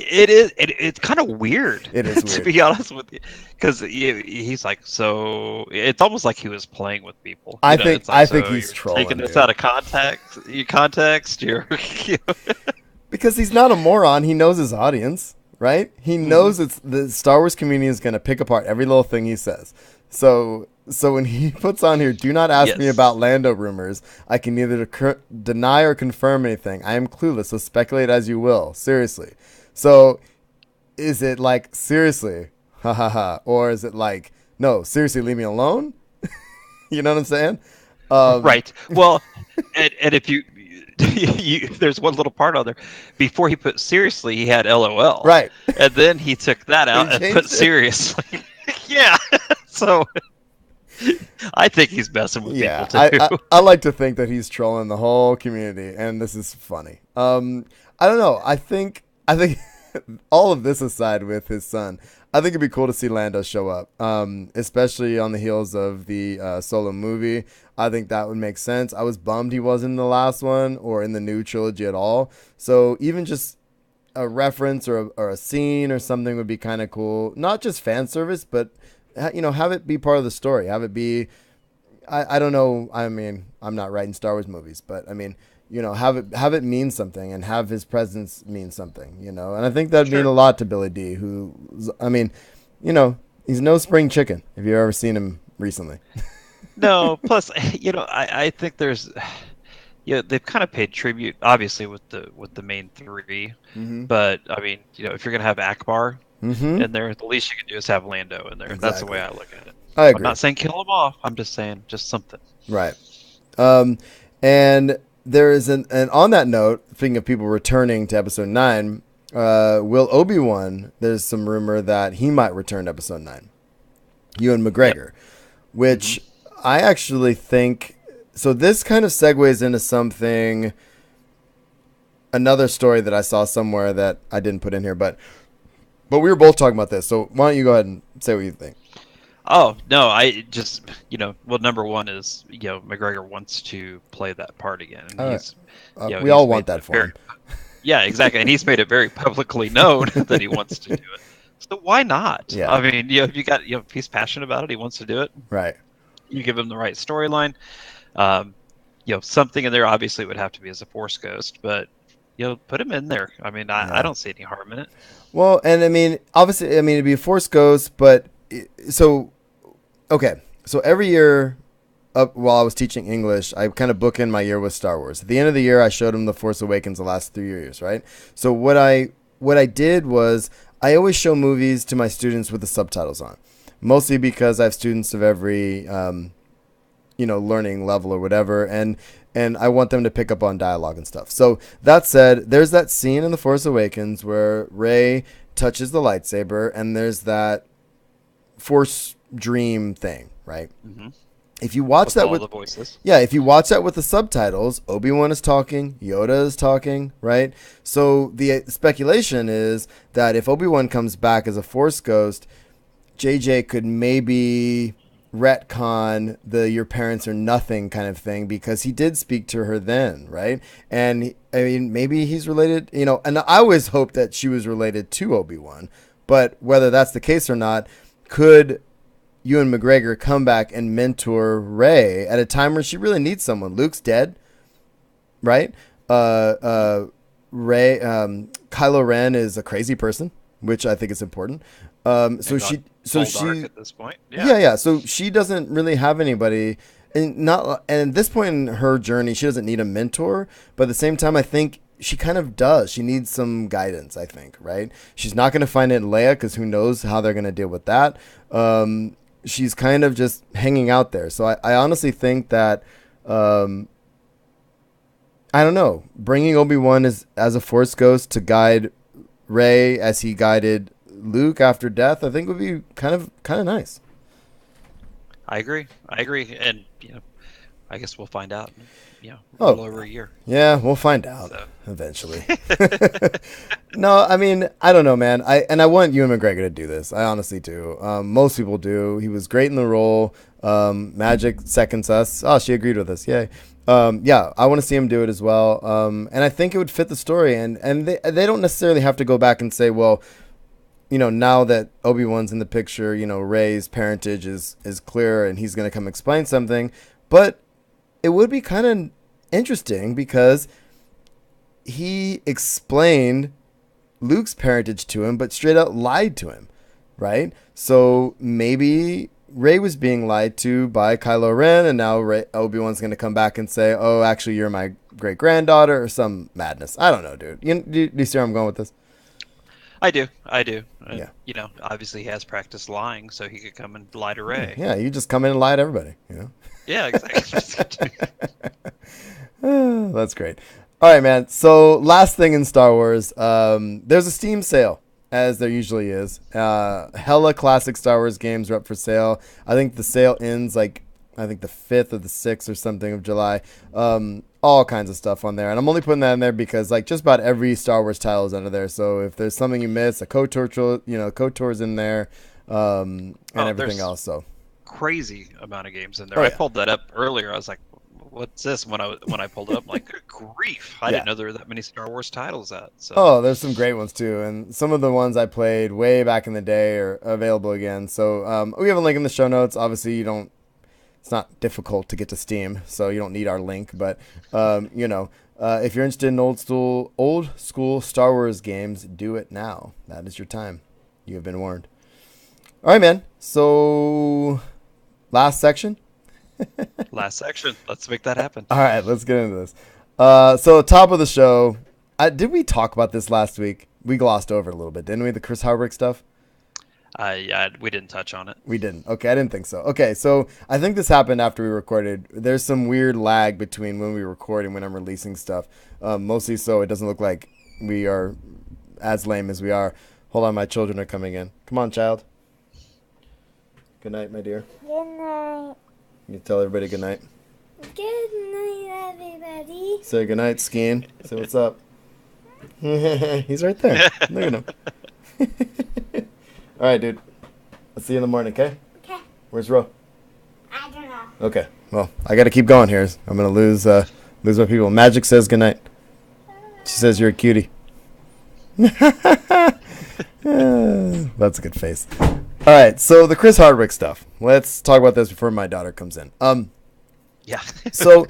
It is. It's kind of weird.
It is weird,
to be honest with you, because he's like, so it's almost like he was playing with people.
I think he's trolling.
Taking this out of context. You're
because he's not a moron. He knows his audience, right? He knows it's the Star Wars community is going to pick apart every little thing he says. So when he puts on here, do not ask me about Lando rumors. I can neither deny or confirm anything. I am clueless, so speculate as you will. Seriously. So is it like, seriously, ha ha ha? Or is it like, no, seriously, leave me alone? You know what I'm saying?
Right. Well, and if you there's one little part on there. Before he put seriously, he had LOL.
Right.
And then he took that out and put seriously. Yeah. So I think he's messing with people too.
I like to think that he's trolling the whole community, and this is funny. I don't know. I think all of this aside with his son, I think it'd be cool to see Lando show up, especially on the heels of the Solo movie. I think that would make sense. I was bummed he wasn't in the last one or in the new trilogy at all. So even just a reference or a scene or something would be kind of cool. Not just fan service, but have it be part of the story. Have it be, I don't know. I mean, I'm not writing Star Wars movies, but I mean, have it mean something and have his presence mean something, and I think that'd mean a lot to Billy D, who, I mean, he's no spring chicken if you've ever seen him recently.
No, plus, I think there's, they've kind of paid tribute, obviously, with the main 3, but I mean, if you're gonna have Akbar in there, the least you can do is have Lando in there. Exactly. That's the way I look at it.
I agree.
I'm not saying kill him off. I'm just saying just something.
Right. And there is and on that note, speaking of people returning to Episode 9, will Obi-Wan? There's some rumor that he might return to Episode 9. Ewan McGregor, which I actually think. So this kind of segues into something. Another story that I saw somewhere that I didn't put in here, but we were both talking about this. So why don't you go ahead and say what you think?
Oh, no, I just, well, number one is, McGregor wants to play that part again. And
we all want that for him.
Yeah, exactly. And he's made it very publicly known that he wants to do it. So why not?
Yeah.
I mean, if you got, if he's passionate about it, he wants to do it.
Right.
You give him the right storyline. Um, something in there obviously would have to be as a Force Ghost, but put him in there. I mean, I
Yeah.
don't see any harm in it.
Well, and I mean, obviously, I mean, it'd be a Force Ghost, but so okay. So every year, up while I was teaching English, I kind of bookend my year with Star Wars. At the end of the year, I showed them The Force Awakens the last 3 years, right? So what I did was I always show movies to my students with the subtitles on, mostly because I have students of every learning level or whatever, and I want them to pick up on dialogue and stuff. So that said, there's that scene in The Force Awakens where Rey touches the lightsaber, and there's that Force dream thing, right?
Mm-hmm.
If you watch
With
that
all
with
the voices.
yeah, if you watch that with the subtitles, Obi-Wan is talking, Yoda is talking, right? So the speculation is that if Obi-Wan comes back as a Force ghost, JJ could maybe retcon the your parents are nothing kind of thing because he did speak to her then, right? And I mean, maybe he's related, and I always hoped that she was related to Obi-Wan, but whether that's the case or not, could Ewan McGregor come back and mentor Rey at a time where she really needs someone? Luke's dead, right? Rey, Kylo Ren is a crazy person, which I think is important. So
And
she,
gone
so
full dark
she,
at this point.
yeah. So she doesn't really have anybody, and at this point in her journey, she doesn't need a mentor. But at the same time, I think she kind of does. She needs some guidance. I think, right? She's not going to find it in Leia because who knows how they're going to deal with that. She's kind of just hanging out there. So I honestly think that. I don't know. Bringing Obi-Wan as a Force ghost to guide Rey as he guided Luke after death, I think would be kind of nice.
I agree. And I guess we'll find out. A
Oh,
little over a year.
yeah, we'll find out
So.
eventually. No, I mean, I don't know, man. I want Ewan McGregor to do this. I honestly do. Most people do. He was great in the role. Magic seconds us. Oh, she agreed with us. Yay. Yeah, I want to see him do it as well. And I think it would fit the story. And they don't necessarily have to go back and say, well, now that Obi-Wan's in the picture, Rey's parentage is clear and he's going to come explain something. But it would be kind of interesting because he explained Luke's parentage to him, but straight out lied to him, right? So maybe Rey was being lied to by Kylo Ren, and now Obi-Wan's going to come back and say, oh, actually, you're my great-granddaughter, or some madness. I don't know, dude. Do you see where I'm going with this?
I do.
Yeah.
Obviously he has practiced lying, so he could come and lie to Rey.
Yeah, you just come in and lie to everybody,
Yeah, exactly.
That's great. All right, man. So last thing in Star Wars, there's a Steam sale, as there usually is. Hella classic Star Wars games are up for sale. I think the sale ends I think the 5th or the 6th or something of July. All kinds of stuff on there. And I'm only putting that in there because just about every Star Wars title is under there. So if there's something you miss, a KOTOR's in there, and everything else. So
crazy amount of games in there.
Oh,
I
yeah.
pulled that up earlier. I was like, "What's this?" When I pulled it up, I'm like, "Good grief! I didn't know there were that many Star Wars titles out." So
Oh, there's some great ones too, and some of the ones I played way back in the day are available again. So we have a link in the show notes. Obviously, it's not difficult to get to Steam, so you don't need our link. But if you're interested in old school Star Wars games, do it now. That is your time. You have been warned. All right, man. So last section.
last section. Let's make that happen.
All right, let's get into this. So top of the show. Did we talk about this last week? We glossed over it a little bit, didn't we? The Chris Hardwick stuff.
Yeah, we didn't touch on it.
We didn't. Okay, I didn't think so. Okay, so I think this happened after we recorded. There's some weird lag between when we record and when I'm releasing stuff. Mostly so it doesn't look like we are as lame as we are. Hold on, my children are coming in. Come on, child. Good night, my dear.
Good night.
You tell everybody good night.
Good night, everybody.
Say good night, Skeen. Say what's up. He's right there. Look at him. All right, dude. I'll see you in the morning, okay?
Okay.
Where's Ro?
I don't know.
Okay. Well, I got to keep going here. I'm going to lose my people. Magic says good night. She says you're a cutie. That's a good face. All right, so the Chris Hardwick stuff. Let's talk about this before my daughter comes in.
Yeah.
So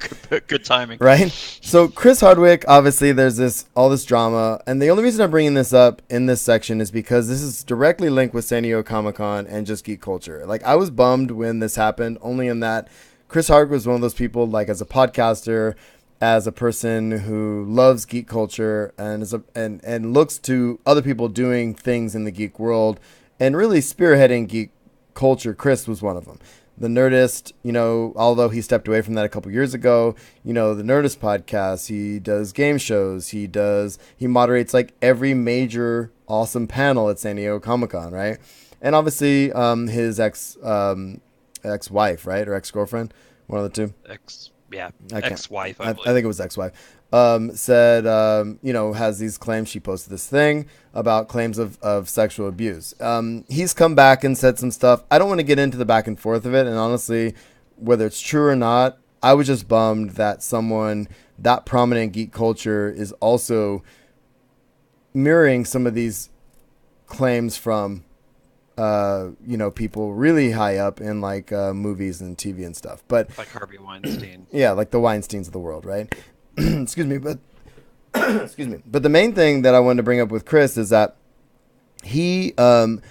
good timing.
right? So Chris Hardwick, obviously, there's all this drama, and the only reason I'm bringing this up in this section is because this is directly linked with San Diego Comic-Con and just geek culture. Like, I was bummed when this happened, only in that Chris Hardwick was one of those people, like, as a podcaster, as a person who loves geek culture and looks to other people doing things in the geek world and really spearheading geek culture. Chris was one of them. The Nerdist, although he stepped away from that a couple years ago, the Nerdist podcast, he does game shows, he moderates like every major awesome panel at San Diego Comic-Con, right? And obviously his ex-wife, right? Or ex-girlfriend, one of the two.
Ex-wife,
I think it was ex-wife. Said, has these claims. She posted this thing about claims of sexual abuse. He's come back and said some stuff. I don't want to get into the back and forth of it. And honestly, whether it's true or not, I was just bummed that someone that prominent in geek culture is also mirroring some of these claims from, people really high up in like movies and TV and stuff. But
like Harvey Weinstein.
Yeah, like the Weinsteins of the world, right? Excuse me, but excuse me. But the main thing that I wanted to bring up with Chris is that he, unlike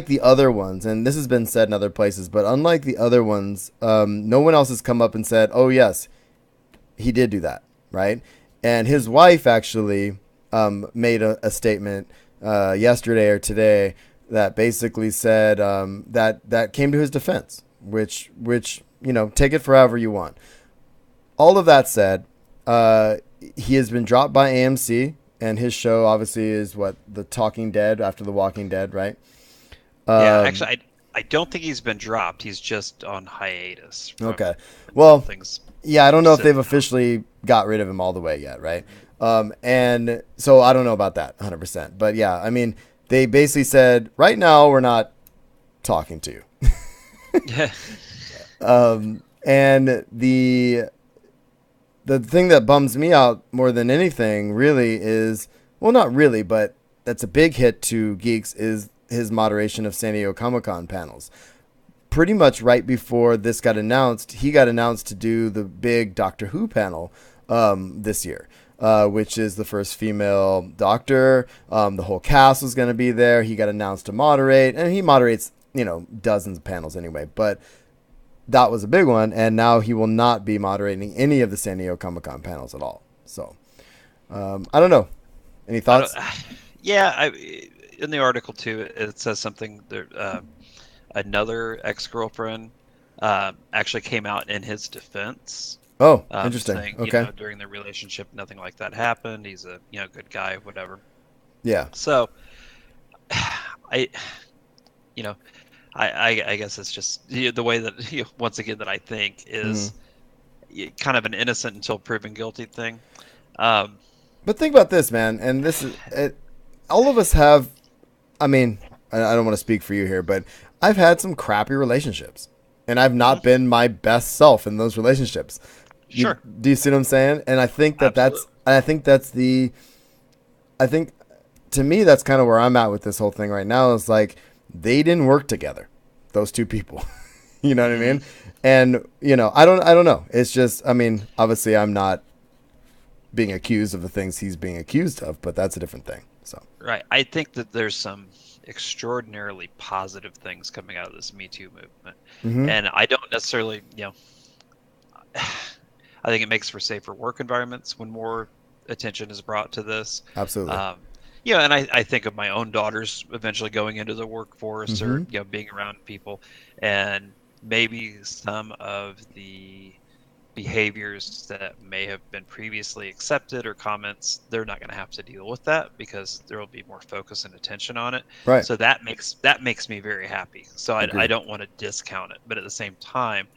the other ones, and this has been said in other places, but unlike the other ones, no one else has come up and said, "Oh yes, he did do that," right? And his wife actually made a statement yesterday or today that basically said that came to his defense, which take it for however you want. All of that said, he has been dropped by AMC, and his show obviously is The Talking Dead after The Walking Dead, right?
Yeah, actually, I don't think he's been dropped. He's just on hiatus.
Okay. Well,
things.
Yeah, I don't know if they've officially got rid of him all the way yet, right? And so I don't know about that 100%. But yeah, I mean, they basically said, right now we're not talking to you.
Yeah.
And the thing that bums me out more than anything really is, well, not really, but that's a big hit to geeks, is his moderation of San Diego Comic-Con panels. Pretty much right before this got announced, he got announced to do the big Doctor Who panel this year, which is the first female doctor. The whole cast was going to be there. He got announced to moderate, and he moderates, dozens of panels anyway, but that was a big one, and now he will not be moderating any of the San Diego Comic-Con panels at all. So, I don't know. Any thoughts?
Yeah, in the article too, it says something there. Another ex-girlfriend actually came out in his defense.
Oh, interesting.
Saying,
okay.
During their relationship, nothing like that happened. He's a good guy, whatever.
Yeah.
So, I guess it's just the way that once again that I think is kind of an innocent until proven guilty thing.
But think about this, man, and this is all of us have. I mean, I don't want to speak for you here, but I've had some crappy relationships, and I've not been my best self in those relationships.
Sure.
Do you see what I'm saying? And I think to me, that's kind of where I'm at with this whole thing right now. Is like, they didn't work together, those two people. You know what I mean? And I don't know. It's just, I mean, obviously I'm not being accused of the things he's being accused of, but that's a different thing. So
right. I think that there's some extraordinarily positive things coming out of this Me Too movement. And I don't necessarily, I think it makes for safer work environments when more attention is brought to this.
Absolutely.
And I think of my own daughters eventually going into the workforce or being around people, and maybe some of the behaviors that may have been previously accepted or comments, they're not going to have to deal with that because there will be more focus and attention on it.
Right.
So that makes me very happy. So I don't want to discount it, but at the same time,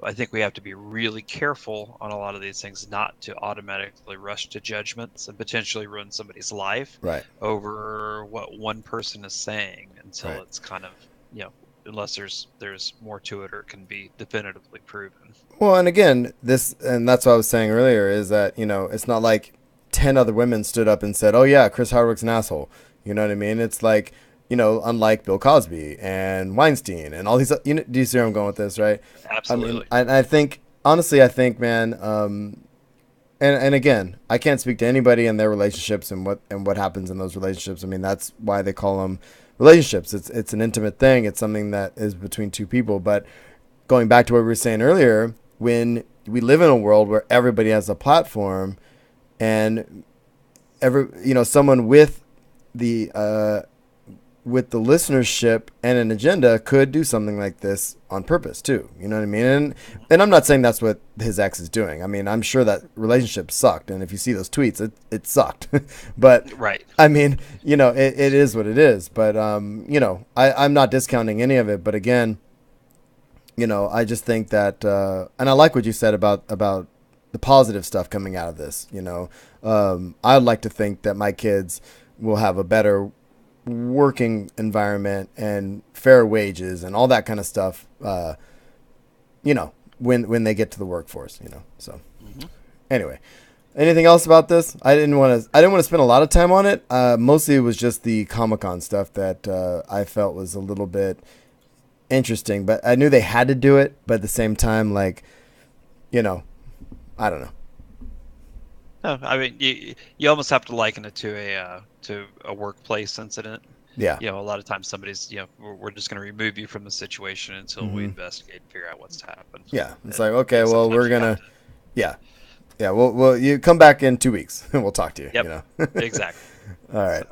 I think we have to be really careful on a lot of these things, not to automatically rush to judgments and potentially ruin somebody's life over what one person is saying until it's kind of, unless there's more to it or it can be definitively proven. Well,
and again, and that's what I was saying earlier, is that, it's not like 10 other women stood up and said, "Oh yeah, Chris Hardwick's an asshole." You know what I mean? It's like unlike Bill Cosby and Weinstein and all these, do you see where I'm going with this, right?
Absolutely.
I think, honestly, man, and again, I can't speak to anybody and their relationships and what happens in those relationships. I mean, that's why they call them relationships. It's an intimate thing. It's something that is between two people. But going back to what we were saying earlier, when we live in a world where everybody has a platform, and someone with the listenership and an agenda could do something like this on purpose too. You know what I mean? And I'm not saying that's what his ex is doing. I mean, I'm sure that relationship sucked. And if you see those tweets, it sucked. But
right.
I mean, it is what it is. But, I'm not discounting any of it. But again, I just think that, and I like what you said about the positive stuff coming out of this. I'd like to think that my kids will have a better working environment and fair wages and all that kind of stuff, when they get to the workforce, so anyway, anything else about this? I didn't want to spend a lot of time on it. Mostly it was just the Comic-Con stuff that, I felt was a little bit interesting, but I knew they had to do it, but at the same time, I don't know.
No, I mean, you almost have to liken it to a workplace incident.
Yeah.
A lot of times somebody's, we're just going to remove you from the situation until we investigate and figure out what's happened.
Yeah. It's like, okay, well, we're going to, yeah. Well, you come back in 2 weeks and we'll talk to you.
Yep. Exactly.
All right.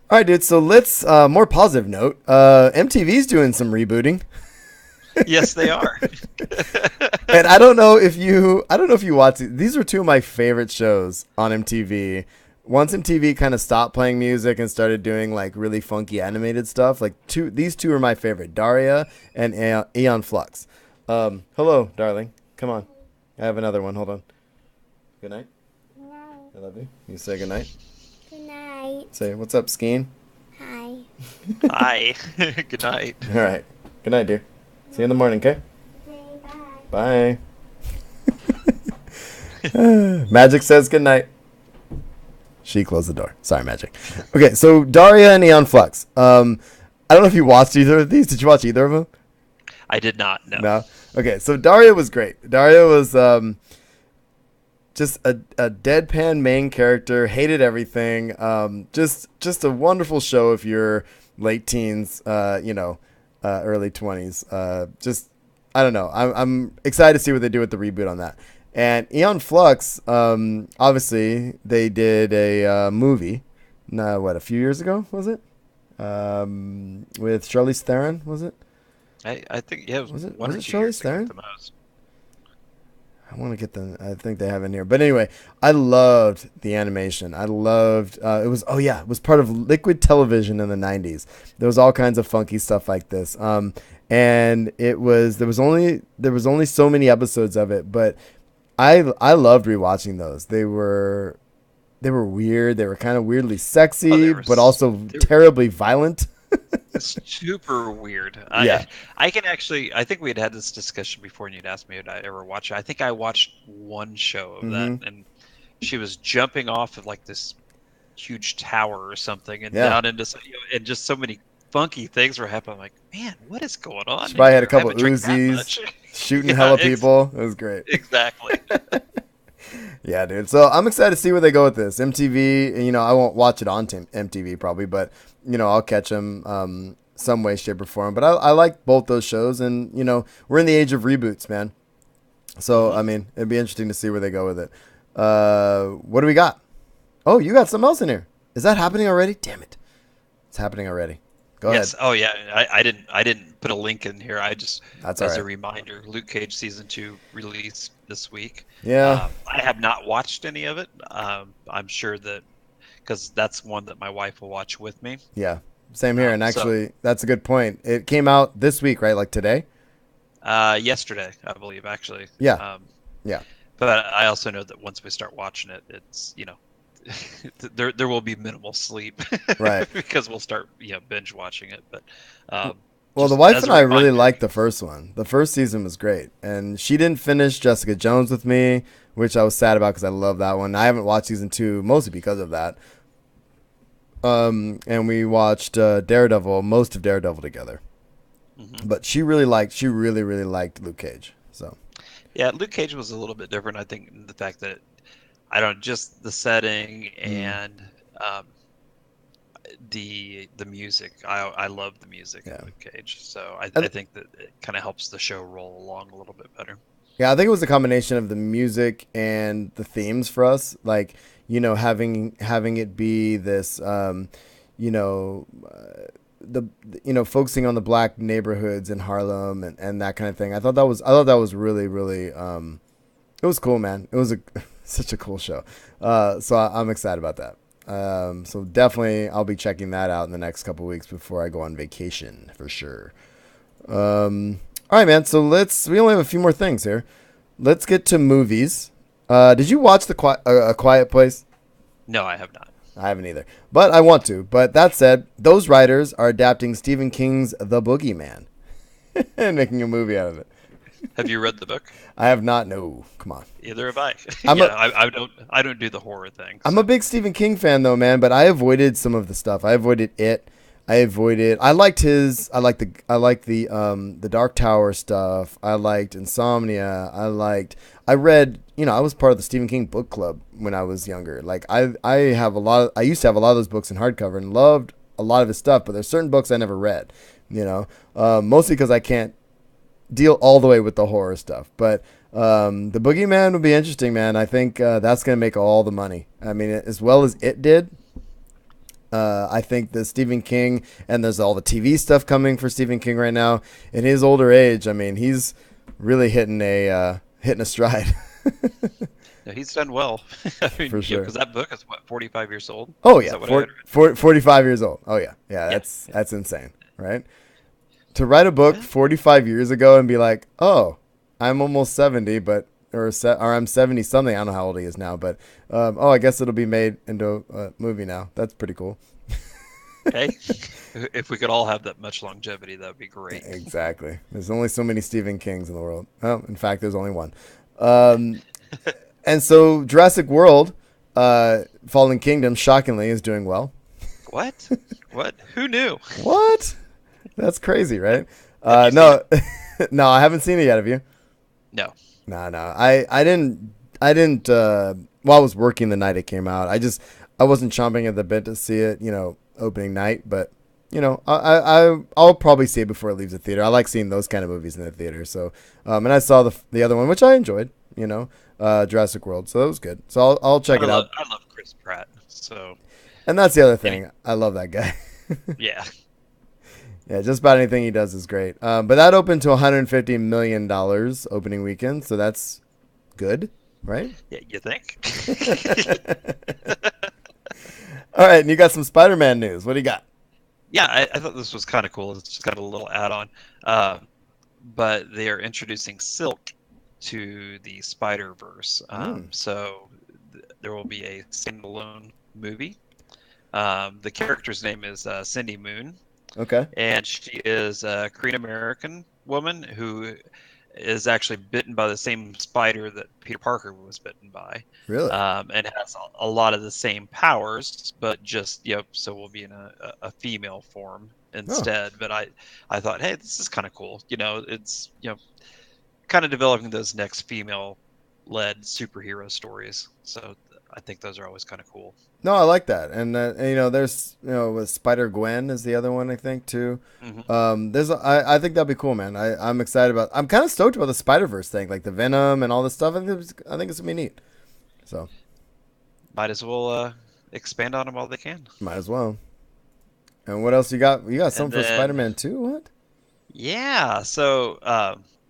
All right, dude. So let's, more positive note, MTV's doing some rebooting.
Yes, they are.
And I don't know if you watch it. These are two of my favorite shows on MTV. Once MTV kind of stopped playing music and started doing like really funky animated stuff, these two are my favorite, Daria and Aeon Flux. Hello, darling. Come on. I have another one. Hold on. Good night.
Good night.
I love you. You say good night.
Good night.
Say, what's up, Skeen?
Hi.
Hi. Good night.
All right. Good night, dear. See you in the morning, okay?
Okay, bye.
Bye. Magic says good night. She closed the door. Sorry, Magic. Okay, so Daria and Aeon Flux. I don't know if you watched either of these. Did you watch either of them?
I did not. No.
No? Okay, so Daria was great. Daria was just a deadpan main character, hated everything. Just a wonderful show if you're late teens, early 20s. Just, I don't know. I'm excited to see what they do with the reboot on that. And Aeon Flux, obviously, they did a movie, a few years ago, was it? With Charlize Theron, was it?
I think, yeah,
Was it
one or two
Charlize
years ago
Theron?
at the most.
I want to get them. I think they have it in here. But anyway, I loved the animation. I loved it was part of Liquid Television in the 90s. There was all kinds of funky stuff like this. And there was only so many episodes of it, but I loved rewatching those. They were weird. They were kind of weirdly sexy, but also terribly violent.
It's super weird.
Yeah.
I think we had this discussion before, and you'd asked me if I'd ever watch it. I think I watched one show of that, and she was jumping off of like this huge tower or something, and down into and just so many funky things were happening. I'm like, man, what is going on?
She probably had a
I
couple
haven't drank that
Uzis,
much.
shooting hella people. It was great.
Exactly.
Yeah, dude. So I'm excited to see where they go with this. MTV, I won't watch it on MTV probably, but, I'll catch them some way, shape, or form. But I like both those shows, and, we're in the age of reboots, man. So, I mean, it'd be interesting to see where they go with it. What do we got? Oh, you got something else in here. Is that happening already? Damn it. It's happening already. Go ahead.
Oh yeah. I didn't put a link in here.
That's
as
all right.
a reminder, Luke Cage season 2 released this week.
Yeah.
I have not watched any of it. I'm sure that because that's one that my wife will watch with me.
Yeah. Same here. And actually, that's a good point. It came out this week, right? Like today?
Yesterday, I believe, actually.
Yeah. Yeah.
But I also know that once we start watching it, it's there will be minimal sleep,
right?
Because we'll start binge watching it. But
well, the wife and I really liked the first one. The first season was great, and she didn't finish Jessica Jones with me, which I was sad about because I love that one. I haven't watched season 2 mostly because of that. And we watched Daredevil, most of Daredevil together. But she really really liked Luke Cage. So
Yeah, Luke Cage was a little bit different. I think in the fact that I don't just the setting and um, the music. I love the music
Yeah.
of Luke Cage, so I
And-
think that it kind of helps the show roll along a little bit better.
yeah, I think it was a combination of the music and the themes for us. Like, having it be this, you know, the focusing on the black neighborhoods in Harlem and that kind of thing. I thought that was really really it was cool, man. It was a such a cool show. So I'm excited about that. So definitely I'll be checking that out in the next couple weeks before I go on vacation for sure. All right, man. So we only have a few more things here. Let's get to movies. Did you watch A Quiet Place?
No, I have not.
I haven't either, but I want to. But that said, those writers are adapting Stephen King's The Boogeyman and making a movie out of it.
Have you read the book?
I have not. No, come on.
Either have I.
I'm
I don't do the horror thing.
I'm a big Stephen King fan though, man. But I avoided some of the stuff. I avoided it. I liked his. I liked the Dark Tower stuff. I liked Insomnia. I read. I was part of the Stephen King book club when I was younger. Like I used to have a lot of those books in hardcover and loved a lot of his stuff. But there's certain books I never read. Mostly because I can't deal all the way with the horror stuff. But the Boogeyman would be interesting, man. I think that's gonna make all the money. I mean, as well as it did. I think the Stephen King, and there's all the TV stuff coming for Stephen King right now. In his older age, I mean, he's really hitting a stride.
Yeah, he's done well. I mean,
For sure.
Because that book is 45 years old.
Oh
Is
yeah,
that what I read?
45 years old. Oh yeah, that's insane, right? To write a book 45 years ago and be like, oh, I'm almost 70, but or I'm 70 something. I don't know how old he is now, but I guess it'll be made into a movie now. That's pretty cool.
Hey, if we could all have that much longevity, that would be great.
Exactly. There's only so many Stephen Kings in the world. Well, in fact, there's only one. And so Jurassic World, Fallen Kingdom, shockingly, is doing well.
What? What? Who knew?
What? That's crazy, right?
Have you
No, no, I haven't seen it yet. Have you?
No.
No. I didn't. While I was working the night it came out, I wasn't chomping at the bit to see it. Opening night, but I'll probably see it before it leaves the theater. I like seeing those kind of movies in the theater. So, and I saw the other one, which I enjoyed. Jurassic World, so that was good. So I'll check it out.
I love Chris Pratt, so
And that's the other thing. I love that guy.
yeah.
Yeah, just about anything he does is great. But that opened to $150 million opening weekend, so that's good, right?
Yeah, you think?
All right, and you got some Spider-Man news. What do you got?
Yeah, I thought this was kind of cool. It's just kind of a little add-on, but they are introducing Silk to the Spider-Verse. So there will be a standalone movie. The character's name is Cindy Moon.
Okay.
And she is a Korean American woman who is actually bitten by the same spider that Peter Parker was bitten by.
Really?
And has a lot of the same powers, but just so we'll be in a female form instead. But I thought, hey, this is kind of cool. It's kind of developing those next female-led superhero stories. So I think those are always kind of cool.
No, I like that, and there's with Spider-Gwen is the other one I think too.
Mm-hmm.
I think that'd be cool, man. I'm excited about. I'm kind of stoked about the Spider-Verse thing, like the Venom and all this stuff. I think it's gonna be neat. So
Might as well expand on them while they can.
might as well. And what else you got? You got something for
then-
Spider-Man 2? What?
Yeah. So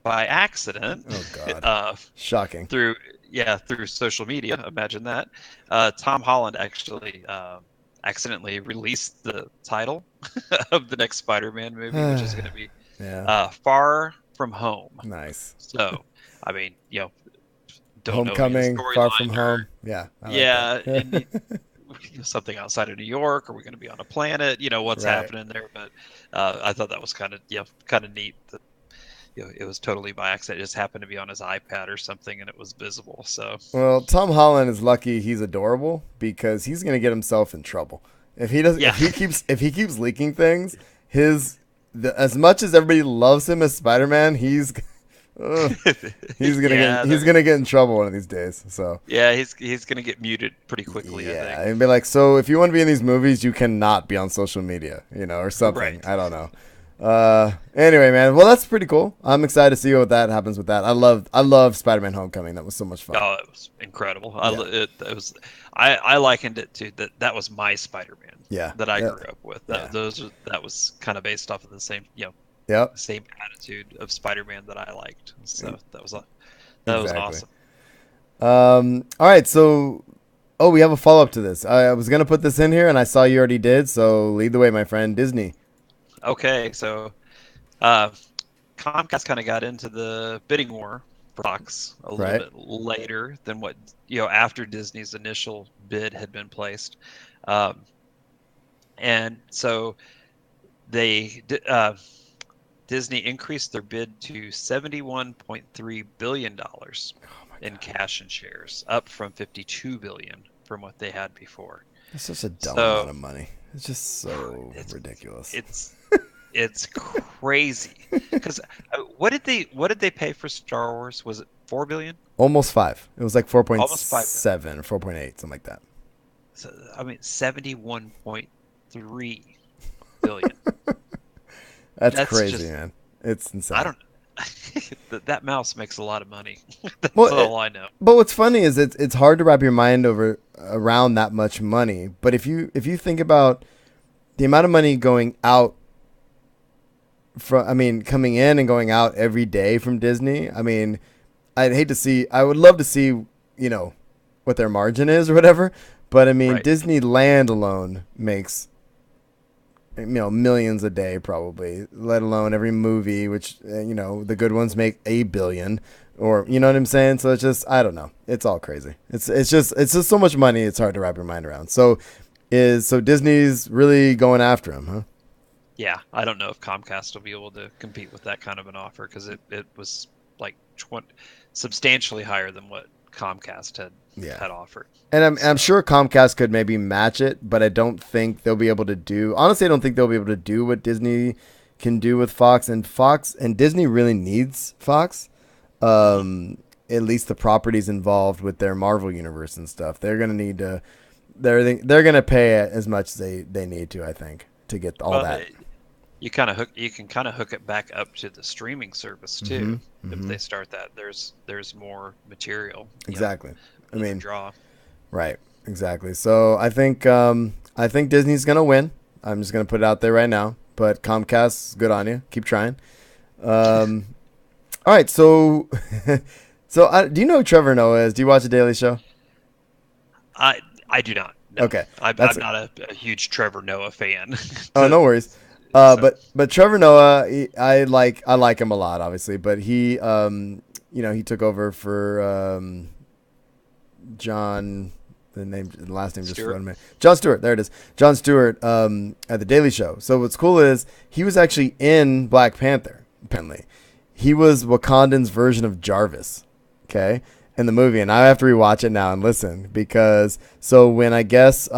by accident,
Oh God! Shocking.
through social media, imagine that, Tom Holland actually accidentally released the title of the next Spider-Man movie, which is going to be
Yeah.
Far From Home.
Nice.
So, I mean, don't
Homecoming,
know
Far
any
From
storyline or-
Home. Yeah. I like
Yeah,
that.
and something outside of New York. Are we going to be on a planet? What's
Right.
happening there? But I thought that was kind of neat. That, it was totally by accident. It just happened to be on his iPad or something, and it was visible. So
Well, Tom Holland is lucky he's adorable because he's going to get himself in trouble If he doesn't,
Yeah.
if he keeps leaking things, as much as everybody loves him as Spider-Man, ugh, he's gonna get in trouble one of these days. So
Yeah, he's gonna get muted pretty quickly, I
yeah,
think.
and be like, so if you want to be in these movies, you cannot be on social media, or something.
Right.
I don't know. Anyway, man. Well, that's pretty cool. I'm excited to see what that happens with that. I love Spider-Man: Homecoming. That was so much fun.
Oh, it was incredible.
Yeah.
I likened it to that was my Spider-Man
Yeah.
that I
Yeah.
grew up with.
Yeah.
That was kind of based off of the same,
Yep.
same attitude of Spider-Man that I liked. So that was
Exactly.
awesome.
All right. So, we have a follow-up to this. I was gonna put this in here, and I saw you already did. So lead the way, my friend. Disney.
Okay, so uh, Comcast kind of got into the bidding war for Fox a little
Right.
bit later than what after Disney's initial bid had been placed, um, and so Disney increased their bid to $71.3 billion in cash and shares, up from $52 billion from what they had before.
It's such a dumb
So-
amount of money. It's just so ridiculous.
It's crazy because what did they pay for Star Wars? Was it $4 billion?
Almost 5. It was like
Almost 5.
4.7 or 4.8, something like that.
So, I mean, 71.3 billion.
That's
That's
crazy,
just-
man. It's insane.
I don't. That mouse makes a lot of money. That's
Well,
all I know.
But what's funny is it's hard to wrap your mind around that much money. But if you think about the amount of money going out coming in and going out every day from Disney, I would love to see, what their margin is or whatever. But I mean,
Right.
Disneyland alone makes, millions a day probably, let alone every movie, which, the good ones make $1 billion, or, you know what I'm saying? So it's just, I don't know. It's all crazy. It's just so much money. It's hard to wrap your mind around. So Disney's really going after him, huh?
Yeah, I don't know if Comcast will be able to compete with that kind of an offer because it was like substantially higher than what Comcast had offered.
And I'm sure Comcast could maybe match it, but I don't think they'll be able to do. Honestly, I don't think they'll be able to do what Disney can do with Fox. And Disney really needs Fox. At least the properties involved with their Marvel universe and stuff. They're gonna need to. They're gonna pay as much as they need to, I think, to get all that.
You can kind of hook it back up to the streaming service too. If they start that, there's more material.
Exactly. I mean,
draw.
Right. Exactly. So I think Disney's gonna win. I'm just gonna put it out there right now. But Comcast, good on you. Keep trying. All right. So, do you know who Trevor Noah is? Do you watch The Daily Show?
I do not. No.
Okay.
I'm not a huge Trevor Noah fan.
Oh, no worries. But Trevor Noah, I like him a lot, obviously. But he, he took over for John. The last name just
Stewart.
forgot me. Jon Stewart. There it is. Jon Stewart at The Daily Show. So what's cool is he was actually in Black Panther. Apparently, he was Wakandan's version of Jarvis. Okay. In the movie, and I have to rewatch it now and listen because when I guess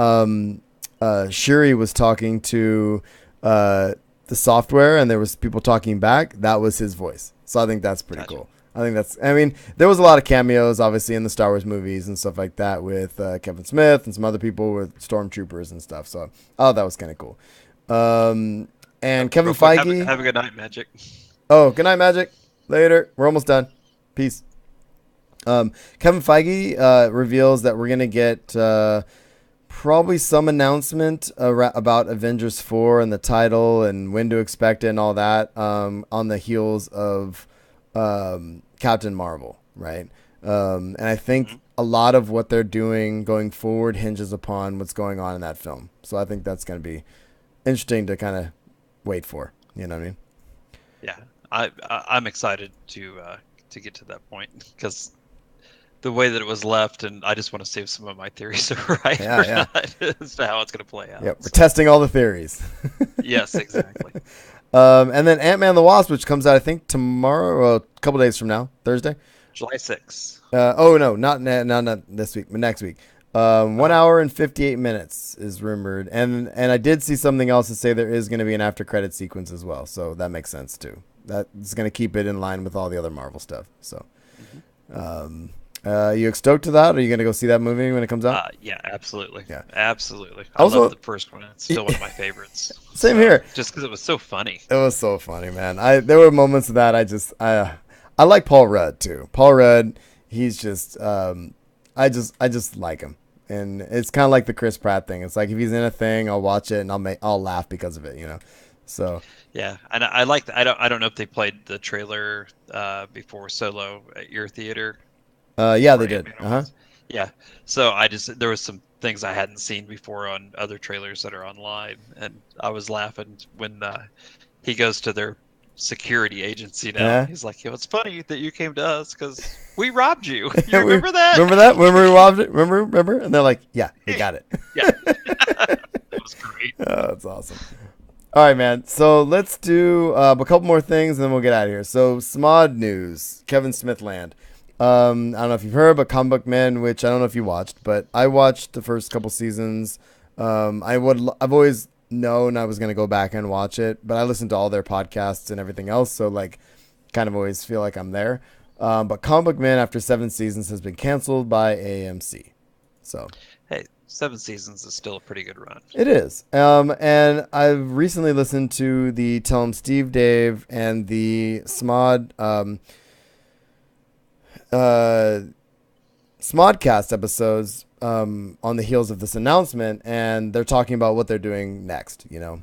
Shuri was talking to the software and there was people talking back, that was his voice. So I think that's pretty cool. There was a lot of cameos obviously in the Star Wars movies and stuff like that with Kevin Smith and some other people with stormtroopers and stuff. So that was kind of cool. And Kevin Feige.
Have a good night, Magic.
Oh, good night, Magic. Later. We're almost done. Peace. Kevin Feige reveals that we're going to get probably some announcement about Avengers 4 and the title and when to expect it and all that on the heels of Captain Marvel, right? And I think a lot of what they're doing going forward hinges upon what's going on in that film. So I think that's going to be interesting to kind of wait for. You know what I mean?
Yeah, I'm excited to get to that point because the way that it was left, and I just want to see if some of my theories are right not as to how it's going to play out.
Yeah, we're testing all the theories.
Yes, exactly.
And then Ant-Man and the Wasp, which comes out, I think, tomorrow, or a couple days from now, Thursday.
July 6th.
No, not this week, but next week. 1 hour and 58 minutes is rumored, and I did see something else to say there is going to be an after credit sequence as well, so that makes sense too. That's going to keep it in line with all the other Marvel stuff. So, you stoked to that? Are you going to go see that movie when it comes out?
Yeah, absolutely.
Yeah.
Absolutely. I
Also-
love the first one. It's still one of my favorites.
Same here.
Just because it was so funny.
It was so funny, man. There were moments of that I like Paul Rudd too. Paul Rudd, he's just I just like him. And it's kind of like the Chris Pratt thing. It's like if he's in a thing, I'll watch it and I'll laugh because of it, you know. So
Yeah, and I like. I don't know if they played the trailer before Solo at your theater.
yeah, they
Or
did.
Ant-Man. Yeah. So there was some things I hadn't seen before on other trailers that are online, and I was laughing when he goes to their security agency now.
Yeah.
He's like, it's funny that you came to us because we robbed you. You remember that?
Remember that? Remember we robbed it? Remember? And they're like, yeah, we got it.
Yeah. That was great.
Oh, that's awesome. All right, man. So let's do a couple more things, and then we'll get out of here. So Smod news, Kevin Smith land. I don't know if you've heard, but Comic Book Man, which I don't know if you watched, but I watched the first couple seasons. I've always known I was gonna go back and watch it, but I listened to all their podcasts and everything else, so like, kind of always feel like I'm there. But Comic Book Man, after 7 seasons, has been canceled by AMC. So.
Hey, 7 seasons is still a pretty good run.
It is. And I've recently listened to the Tell 'em Steve Dave and the Smod Smodcast episodes on the heels of this announcement, and they're talking about what they're doing next, you know.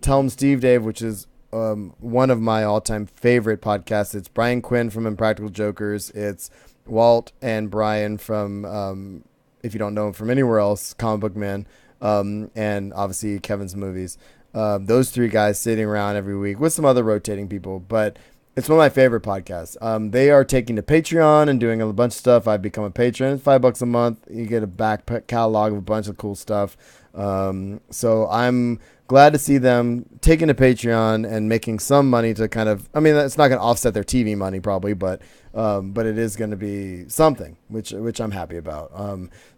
Tell 'em Steve Dave, which is one of my all-time favorite podcasts. It's Brian Quinn from Impractical Jokers. It's Walt and Brian from if you don't know him from anywhere else, Comic Book Man, and obviously Kevin's movies. Those 3 guys sitting around every week with some other rotating people, but it's one of my favorite podcasts. They are taking to Patreon and doing a bunch of stuff. I've become a patron. It's $5 a month. You get a back catalog of a bunch of cool stuff. So I'm glad to see them taking to Patreon and making some money to kind of, I mean, it's not going to offset their TV money probably, but it is going to be something, which I'm happy about.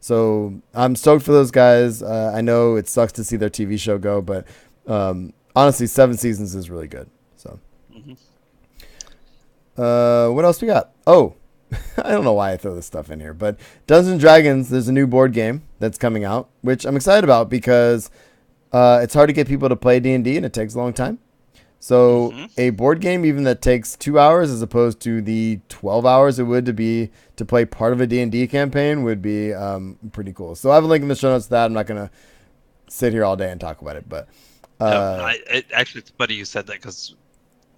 So I'm stoked for those guys. I know it sucks to see their TV show go, but honestly, 7 seasons is really good. So, what else we got? Oh, I don't know why I throw this stuff in here, but Dungeons and Dragons, there's a new board game that's coming out, which I'm excited about because it's hard to get people to play D&D and it takes a long time. So a board game, even that takes 2 hours as opposed to the 12 hours it would to play part of a D&D campaign would be pretty cool. So I have a link in the show notes to that. I'm not going to sit here all day and talk about it, but
Actually, it's funny you said that because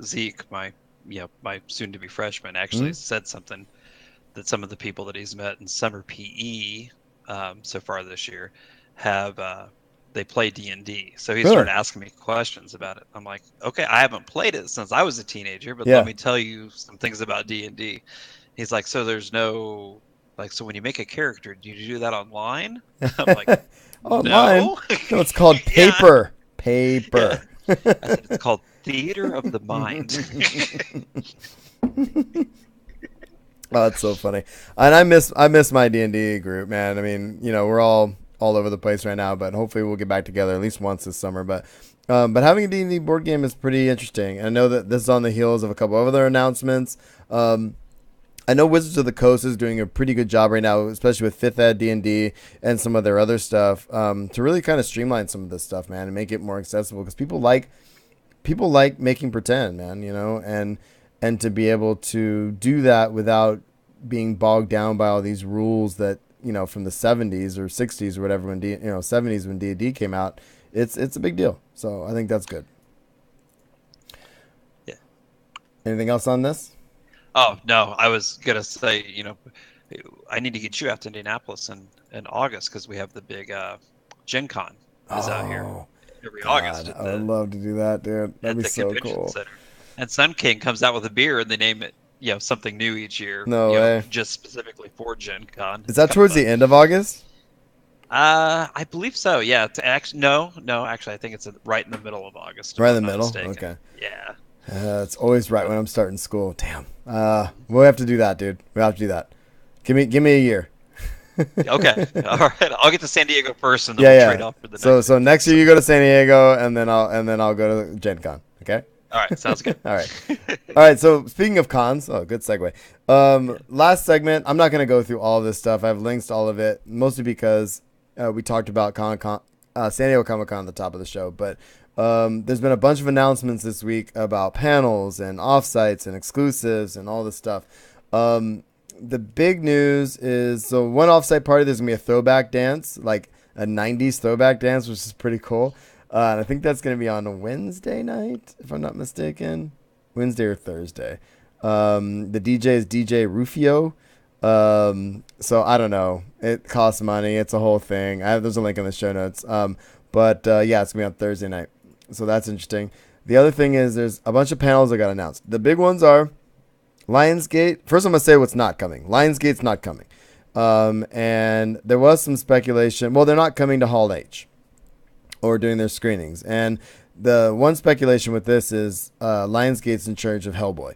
Zeke, my soon-to-be freshman, actually said something that some of the people that he's met in summer PE so far this year have they play D&D. So he started asking me questions about it. I'm like, okay, I haven't played it since I was a teenager, but let me tell you some things about D&D. He's like, so there's no, like, so when you make a character, do you do that online? I'm like,
online?
No,
no, it's called paper. Paper.
Yeah. I said, it's called Theater of the Mind.
Oh, that's so funny. And I miss my D&D group, man. I mean, you know, we're all over the place right now, but hopefully we'll get back together at least once this summer. But having a D&D board game is pretty interesting. And I know that this is on the heels of a couple of other announcements. I know Wizards of the Coast is doing a pretty good job right now, especially with 5th Ed D&D and some of their other stuff, to really kind of streamline some of this stuff, man, and make it more accessible because people like making pretend, man, you know, and to be able to do that without being bogged down by all these rules that, you know, from the 70s or 60s or whatever, when 70s when D&D came out, it's a big deal. So I think that's good.
Yeah.
Anything else on this?
Oh, no, I was going to say, you know, I need to get you out to Indianapolis in August because we have the big Gen Con is out here every August.
I would love to do that, dude. That'd be so cool.
Center. And Sun King comes out with a beer and they name it, you know, something new each year.
No way.
Just specifically for Gen Con.
Is that towards the end of August?
I believe so. Yeah. No. Actually, I think it's right in the middle of August.
Right in the middle. Okay.
Yeah.
It's always right when I'm starting school. Damn. We'll have to do that, dude. We'll have to do that. Give me a year.
Okay. All right. I'll get to San Diego first, and then
Yeah,
we'll
yeah.
trade off for the
So
next
so
one.
next year you go to San Diego, and then I'll go to Gen Con. Okay.
All right. Sounds good.
All right. All right. So speaking of cons, oh, good segue. Last segment. I'm not gonna go through all of this stuff. I have links to all of it, mostly because we talked about San Diego Comic Con at the top of the show. But there's been a bunch of announcements this week about panels and offsites and exclusives and all this stuff. The big news is, so one offsite party, there's gonna be a throwback dance, like a 90s throwback dance, which is pretty cool. And I think that's gonna be on a Wednesday night, if I'm not mistaken. Wednesday or Thursday. The DJ is DJ Rufio. So I don't know. It costs money. It's a whole thing. There's a link in the show notes. But yeah, it's gonna be on Thursday night. So that's interesting. The other thing is there's a bunch of panels that got announced. The big ones are Lionsgate. First, I'm gonna say what's not coming. Lionsgate's not coming. And there was some speculation. Well, they're not coming to Hall H or doing their screenings. And the one speculation with this is Lionsgate's in charge of Hellboy.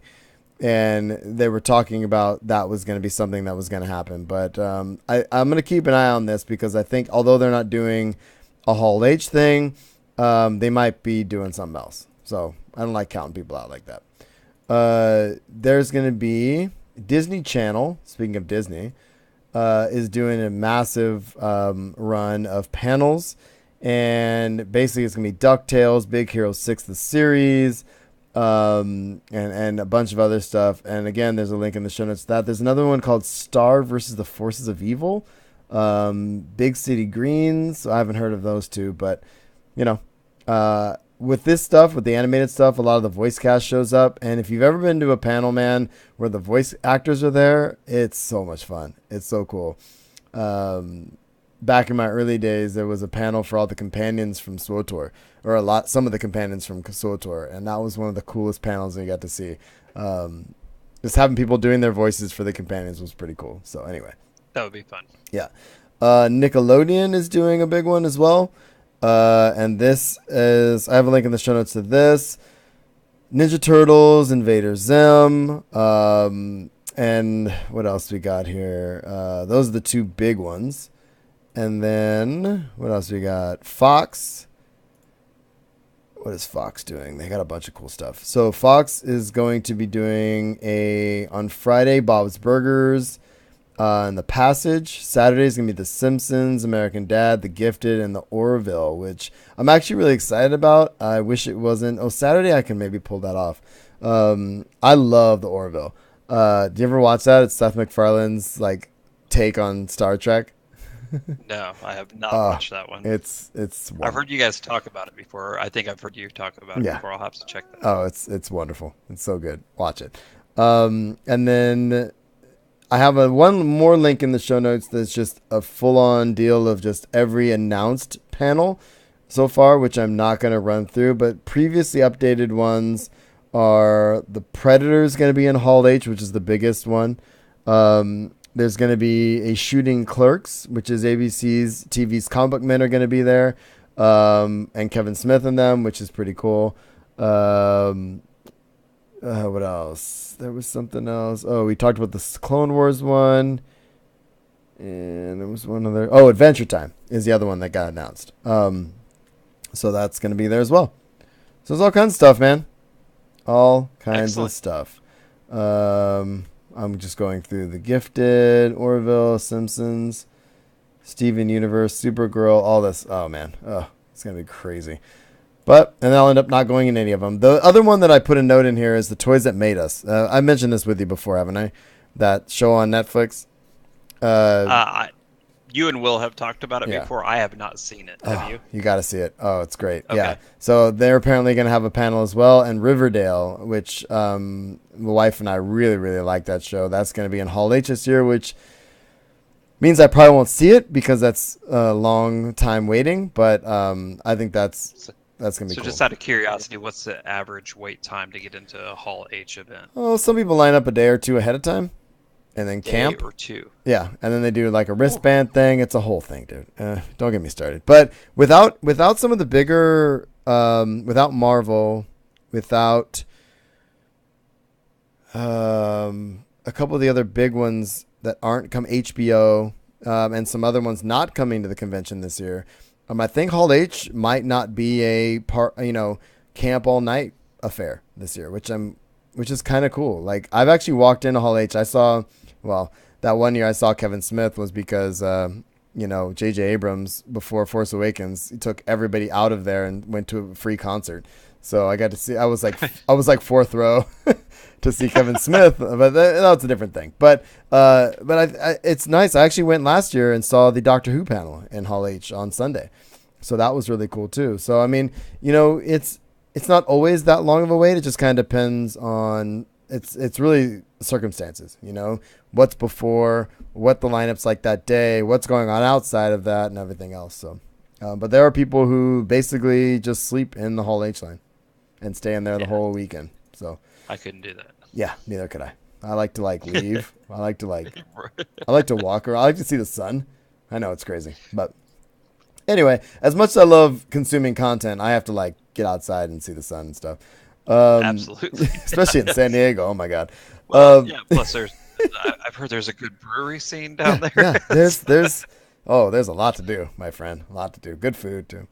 And they were talking about that was going to be something that was going to happen. But I'm going to keep an eye on this because I think although they're not doing a Hall H thing, they might be doing something else. So I don't like counting people out like that. There's going to be Disney Channel, speaking of Disney, is doing a massive run of panels. And basically it's going to be DuckTales, Big Hero 6, the series, and a bunch of other stuff. And again, there's a link in the show notes to that. There's another one called Star versus the Forces of Evil, Big City Greens. So I haven't heard of those two, but you know, with this stuff, with the animated stuff, a lot of the voice cast shows up. And if you've ever been to a panel, man, where the voice actors are there, it's so much fun. It's so cool. Back in my early days, there was a panel for all the companions from SWOTOR, or some of the companions from SWOTOR, and that was one of the coolest panels I got to see. Just having people doing their voices for the companions was pretty cool. So anyway,
That would be fun.
yeah. Nickelodeon is doing a big one as well. And this is, I have a link in the show notes to this. Ninja Turtles, Invader Zim, and what else we got here? Those are the two big ones. And then what else we got? Fox. What is Fox doing? They got a bunch of cool stuff. So Fox is going to be doing on Friday, Bob's Burgers, and The Passage. Saturday is going to be The Simpsons, American Dad, The Gifted, and The Orville, which I'm actually really excited about. I wish it wasn't. Oh, Saturday I can maybe pull that off. I love The Orville. Do you ever watch that? It's Seth MacFarlane's like take on Star Trek.
No, I have not watched that one.
It's
I've heard you guys talk about it before. I think I've heard you talk about it before. I'll have to check that.
Oh, it's wonderful. It's so good. Watch it. And then I have one more link in the show notes that's just a full-on deal of just every announced panel so far, which I'm not going to run through, but previously updated ones are the Predators going to be in Hall H, which is the biggest one. There's going to be a Shooting Clerks, which is ABC's TV's Comic Book Men are going to be there, and Kevin Smith in them, which is pretty cool. What else? There was something else. Oh, we talked about the Clone Wars one, and there was one other. Oh, Adventure Time is the other one that got announced. So that's going to be there as well. So there's all kinds of stuff, man. All kinds of stuff. I'm just going through The Gifted, Orville, Simpsons, Steven Universe, Supergirl, all this. Oh, man. Oh, it's going to be crazy. And I'll end up not going in any of them. The other one that I put a note in here is The Toys That Made Us. I mentioned this with you before, haven't I? That show on Netflix.
You and Will have talked about it before. I have not seen it. Have you?
You got to see it. Oh, it's great.
Okay.
Yeah. So they're apparently going to have a panel as well. And Riverdale, which my wife and I really, really like that show. That's going to be in Hall H this year, which means I probably won't see it because that's a long time waiting. But I think that's going to be cool.
So just out of curiosity, what's the average wait time to get into a Hall H event?
Oh, some people line up a day or two ahead of time. And then camp.
Day or two.
Yeah, and then they do like a wristband thing. It's a whole thing, dude. Don't get me started. But without some of the bigger, without Marvel, without a couple of the other big ones that aren't come HBO, and some other ones not coming to the convention this year. I think Hall H might not be a camp all night affair this year, which is kind of cool. Like, I've actually walked into Hall H. That one year I saw Kevin Smith was because J.J. Abrams, before Force Awakens, he took everybody out of there and went to a free concert. So I got to see. I was like fourth row to see Kevin Smith, but that's a different thing. But it's nice. I actually went last year and saw the Doctor Who panel in Hall H on Sunday, so that was really cool too. So I mean, it's not always that long of a wait. It just kind of depends on it's really circumstances. What's before, what the lineup's like that day, what's going on outside of that, and everything else. So, but there are people who basically just sleep in the Hall H line and stay in there the whole weekend. So
I couldn't do that.
Yeah, neither could I. I like to leave. I like to walk around. I like to see the sun. I know it's crazy, but anyway, as much as I love consuming content, I have to get outside and see the sun and stuff.
Absolutely,
especially in San Diego. Oh my God.
Well, plus I've heard there's a good brewery scene down there.
Yeah, there's a lot to do, my friend. A lot to do. Good food too.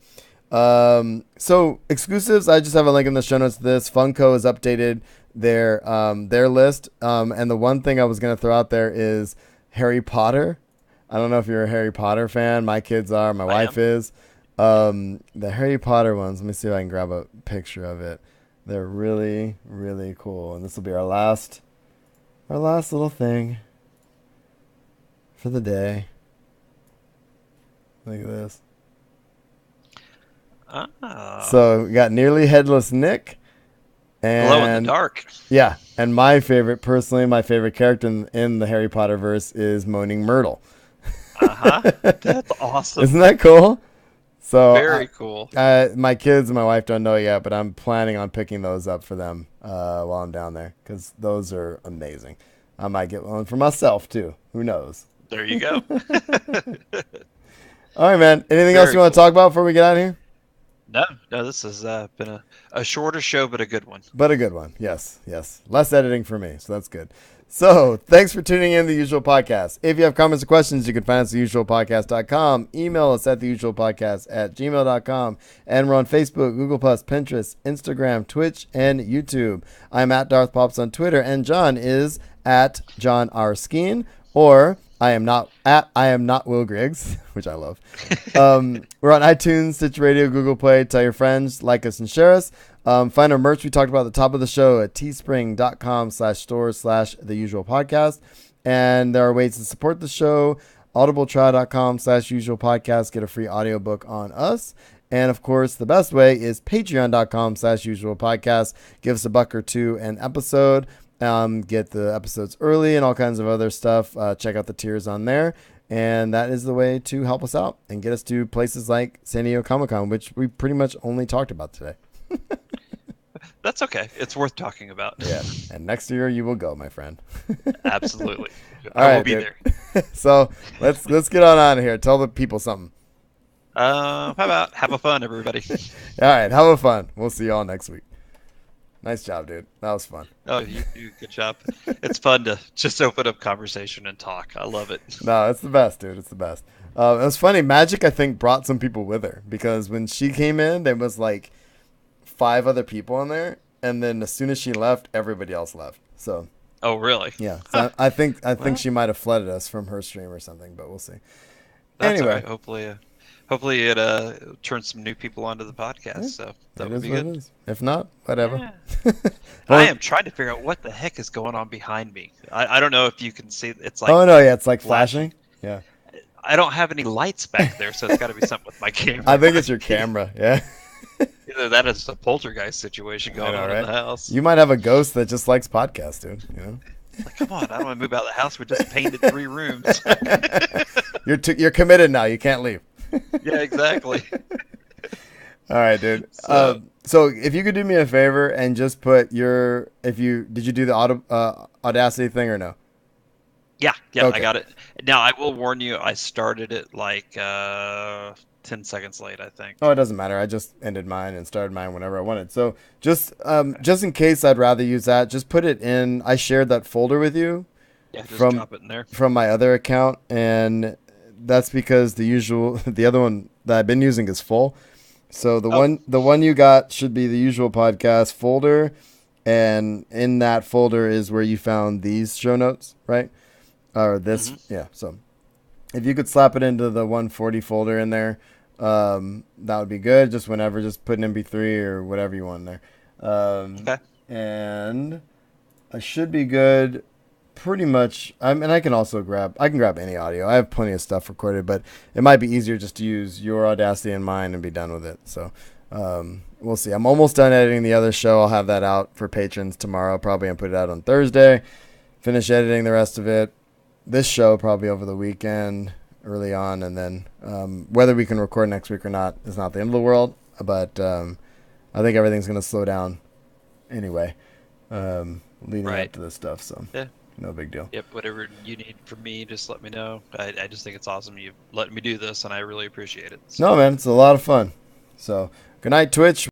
So exclusives, I just have a link in the show notes to this. Funko has updated their list. And the one thing I was going to throw out there is Harry Potter. I don't know if you're a Harry Potter fan. My kids are, my wife is. The Harry Potter ones, let me see if I can grab a picture of it. They're really, really cool. And this will be our last little thing for the day. Look at this. So we got Nearly Headless Nick, and
Glow in the Dark.
Yeah, and my favorite character in the Harry Potter verse is Moaning Myrtle.
That's awesome.
Isn't that cool? So
very cool.
My kids and my wife don't know yet, but I'm planning on picking those up for them while I'm down there because those are amazing. I might get one for myself too. Who knows?
There you go.
All right, man. Anything else you want to talk about before we get out of here?
No, this has been a shorter show, but a good one.
But a good one. Yes. Less editing for me, so that's good. So thanks for tuning in to The Usual Podcast. If you have comments or questions, you can find us at theusualpodcast.com. Email us at theusualpodcast@gmail.com. And we're on Facebook, Google+, Pinterest, Instagram, Twitch, and YouTube. I'm at Darth Pops on Twitter, and John is at John R. Skeen, or I am not Will Griggs, which I love. We're on iTunes, Stitch Radio, Google Play. Tell your friends, like us, and share us. Find our merch we talked about at the top of the show at teespring.com/store/theusualpodcast. And there are ways to support the show. audibletrial.com/usualpodcast. Get a free audiobook on us. And of course, the best way is patreon.com/usualpodcast. Give us $1 or $2 an episode. Get the episodes early and all kinds of other stuff. Check out the tiers on there. And that is the way to help us out and get us to places like San Diego Comic-Con, which we pretty much only talked about today.
That's okay. It's worth talking about.
Yeah. And next year you will go, my friend.
Absolutely.
I
will be there.
So let's get on out of here. Tell the people something.
How about have a fun, everybody?
All right. Have a fun. We'll see you all next week. Nice job, dude. That was fun.
Oh, you do good job. It's fun to just open up conversation and talk. I love it.
No, it's the best, dude. It's the best. It was funny. Magic, I think, brought some people with her because when she came in, there was 5 other people in there, and then as soon as she left, everybody else left. So.
Oh, really?
Yeah. So I think she might have flooded us from her stream or something, but we'll see.
That's
anyway,
all right. Hopefully it turns some new people onto the podcast. Yeah, so that would be good.
If not, whatever.
Yeah. I am trying to figure out what the heck is going on behind me. I don't know if you can see. It's like.
Oh no! Yeah, it's like flashing. Yeah.
I don't have any lights back there, so it's got to be something with my camera.
I think it's your camera. Yeah.
Either that is a poltergeist situation going on in the house.
You might have a ghost that just likes podcasts, dude.
Come on, I don't want to move out of the house. We just painted 3 rooms.
You're committed now. You can't leave.
Yeah, exactly.
All right, dude. So if you could do me a favor and just put did you do the Audacity thing or no?
Yeah,
okay.
I got it. Now I will warn you, I started it 10 seconds late, I think.
Oh, it doesn't matter. I just ended mine and started mine whenever I wanted. So just in case I'd rather use that, just put it in. I shared that folder with you.
Yeah, just drop it in there.
From my other account, and that's because the other one that I've been using is full. So the
Oh.
one you got should be the usual podcast folder, and in that folder is where you found these show notes, right? Or this, yeah. So if you could slap it into the 140 folder in there, that would be good. Just whenever, just put an MP3 or whatever you want in there.
Okay.
And I should be good. Pretty much. And I can also grab any audio. I have plenty of stuff recorded, but it might be easier just to use your Audacity and mine and be done with it. So we'll see. I'm almost done editing the other show. I'll have that out for patrons tomorrow, probably, and put it out on Thursday. Finish editing the rest of it. This show probably over the weekend, early on, and then whether we can record next week or not is not the end of the world. But I think everything's gonna slow down anyway, leading
Right.
up to this stuff. So
Yeah.
no big deal.
Yep. Whatever you need from me, just let me know. I just think it's awesome you've let me do this, and I really appreciate it. So.
No, man, it's a lot of fun. So good night, Twitch.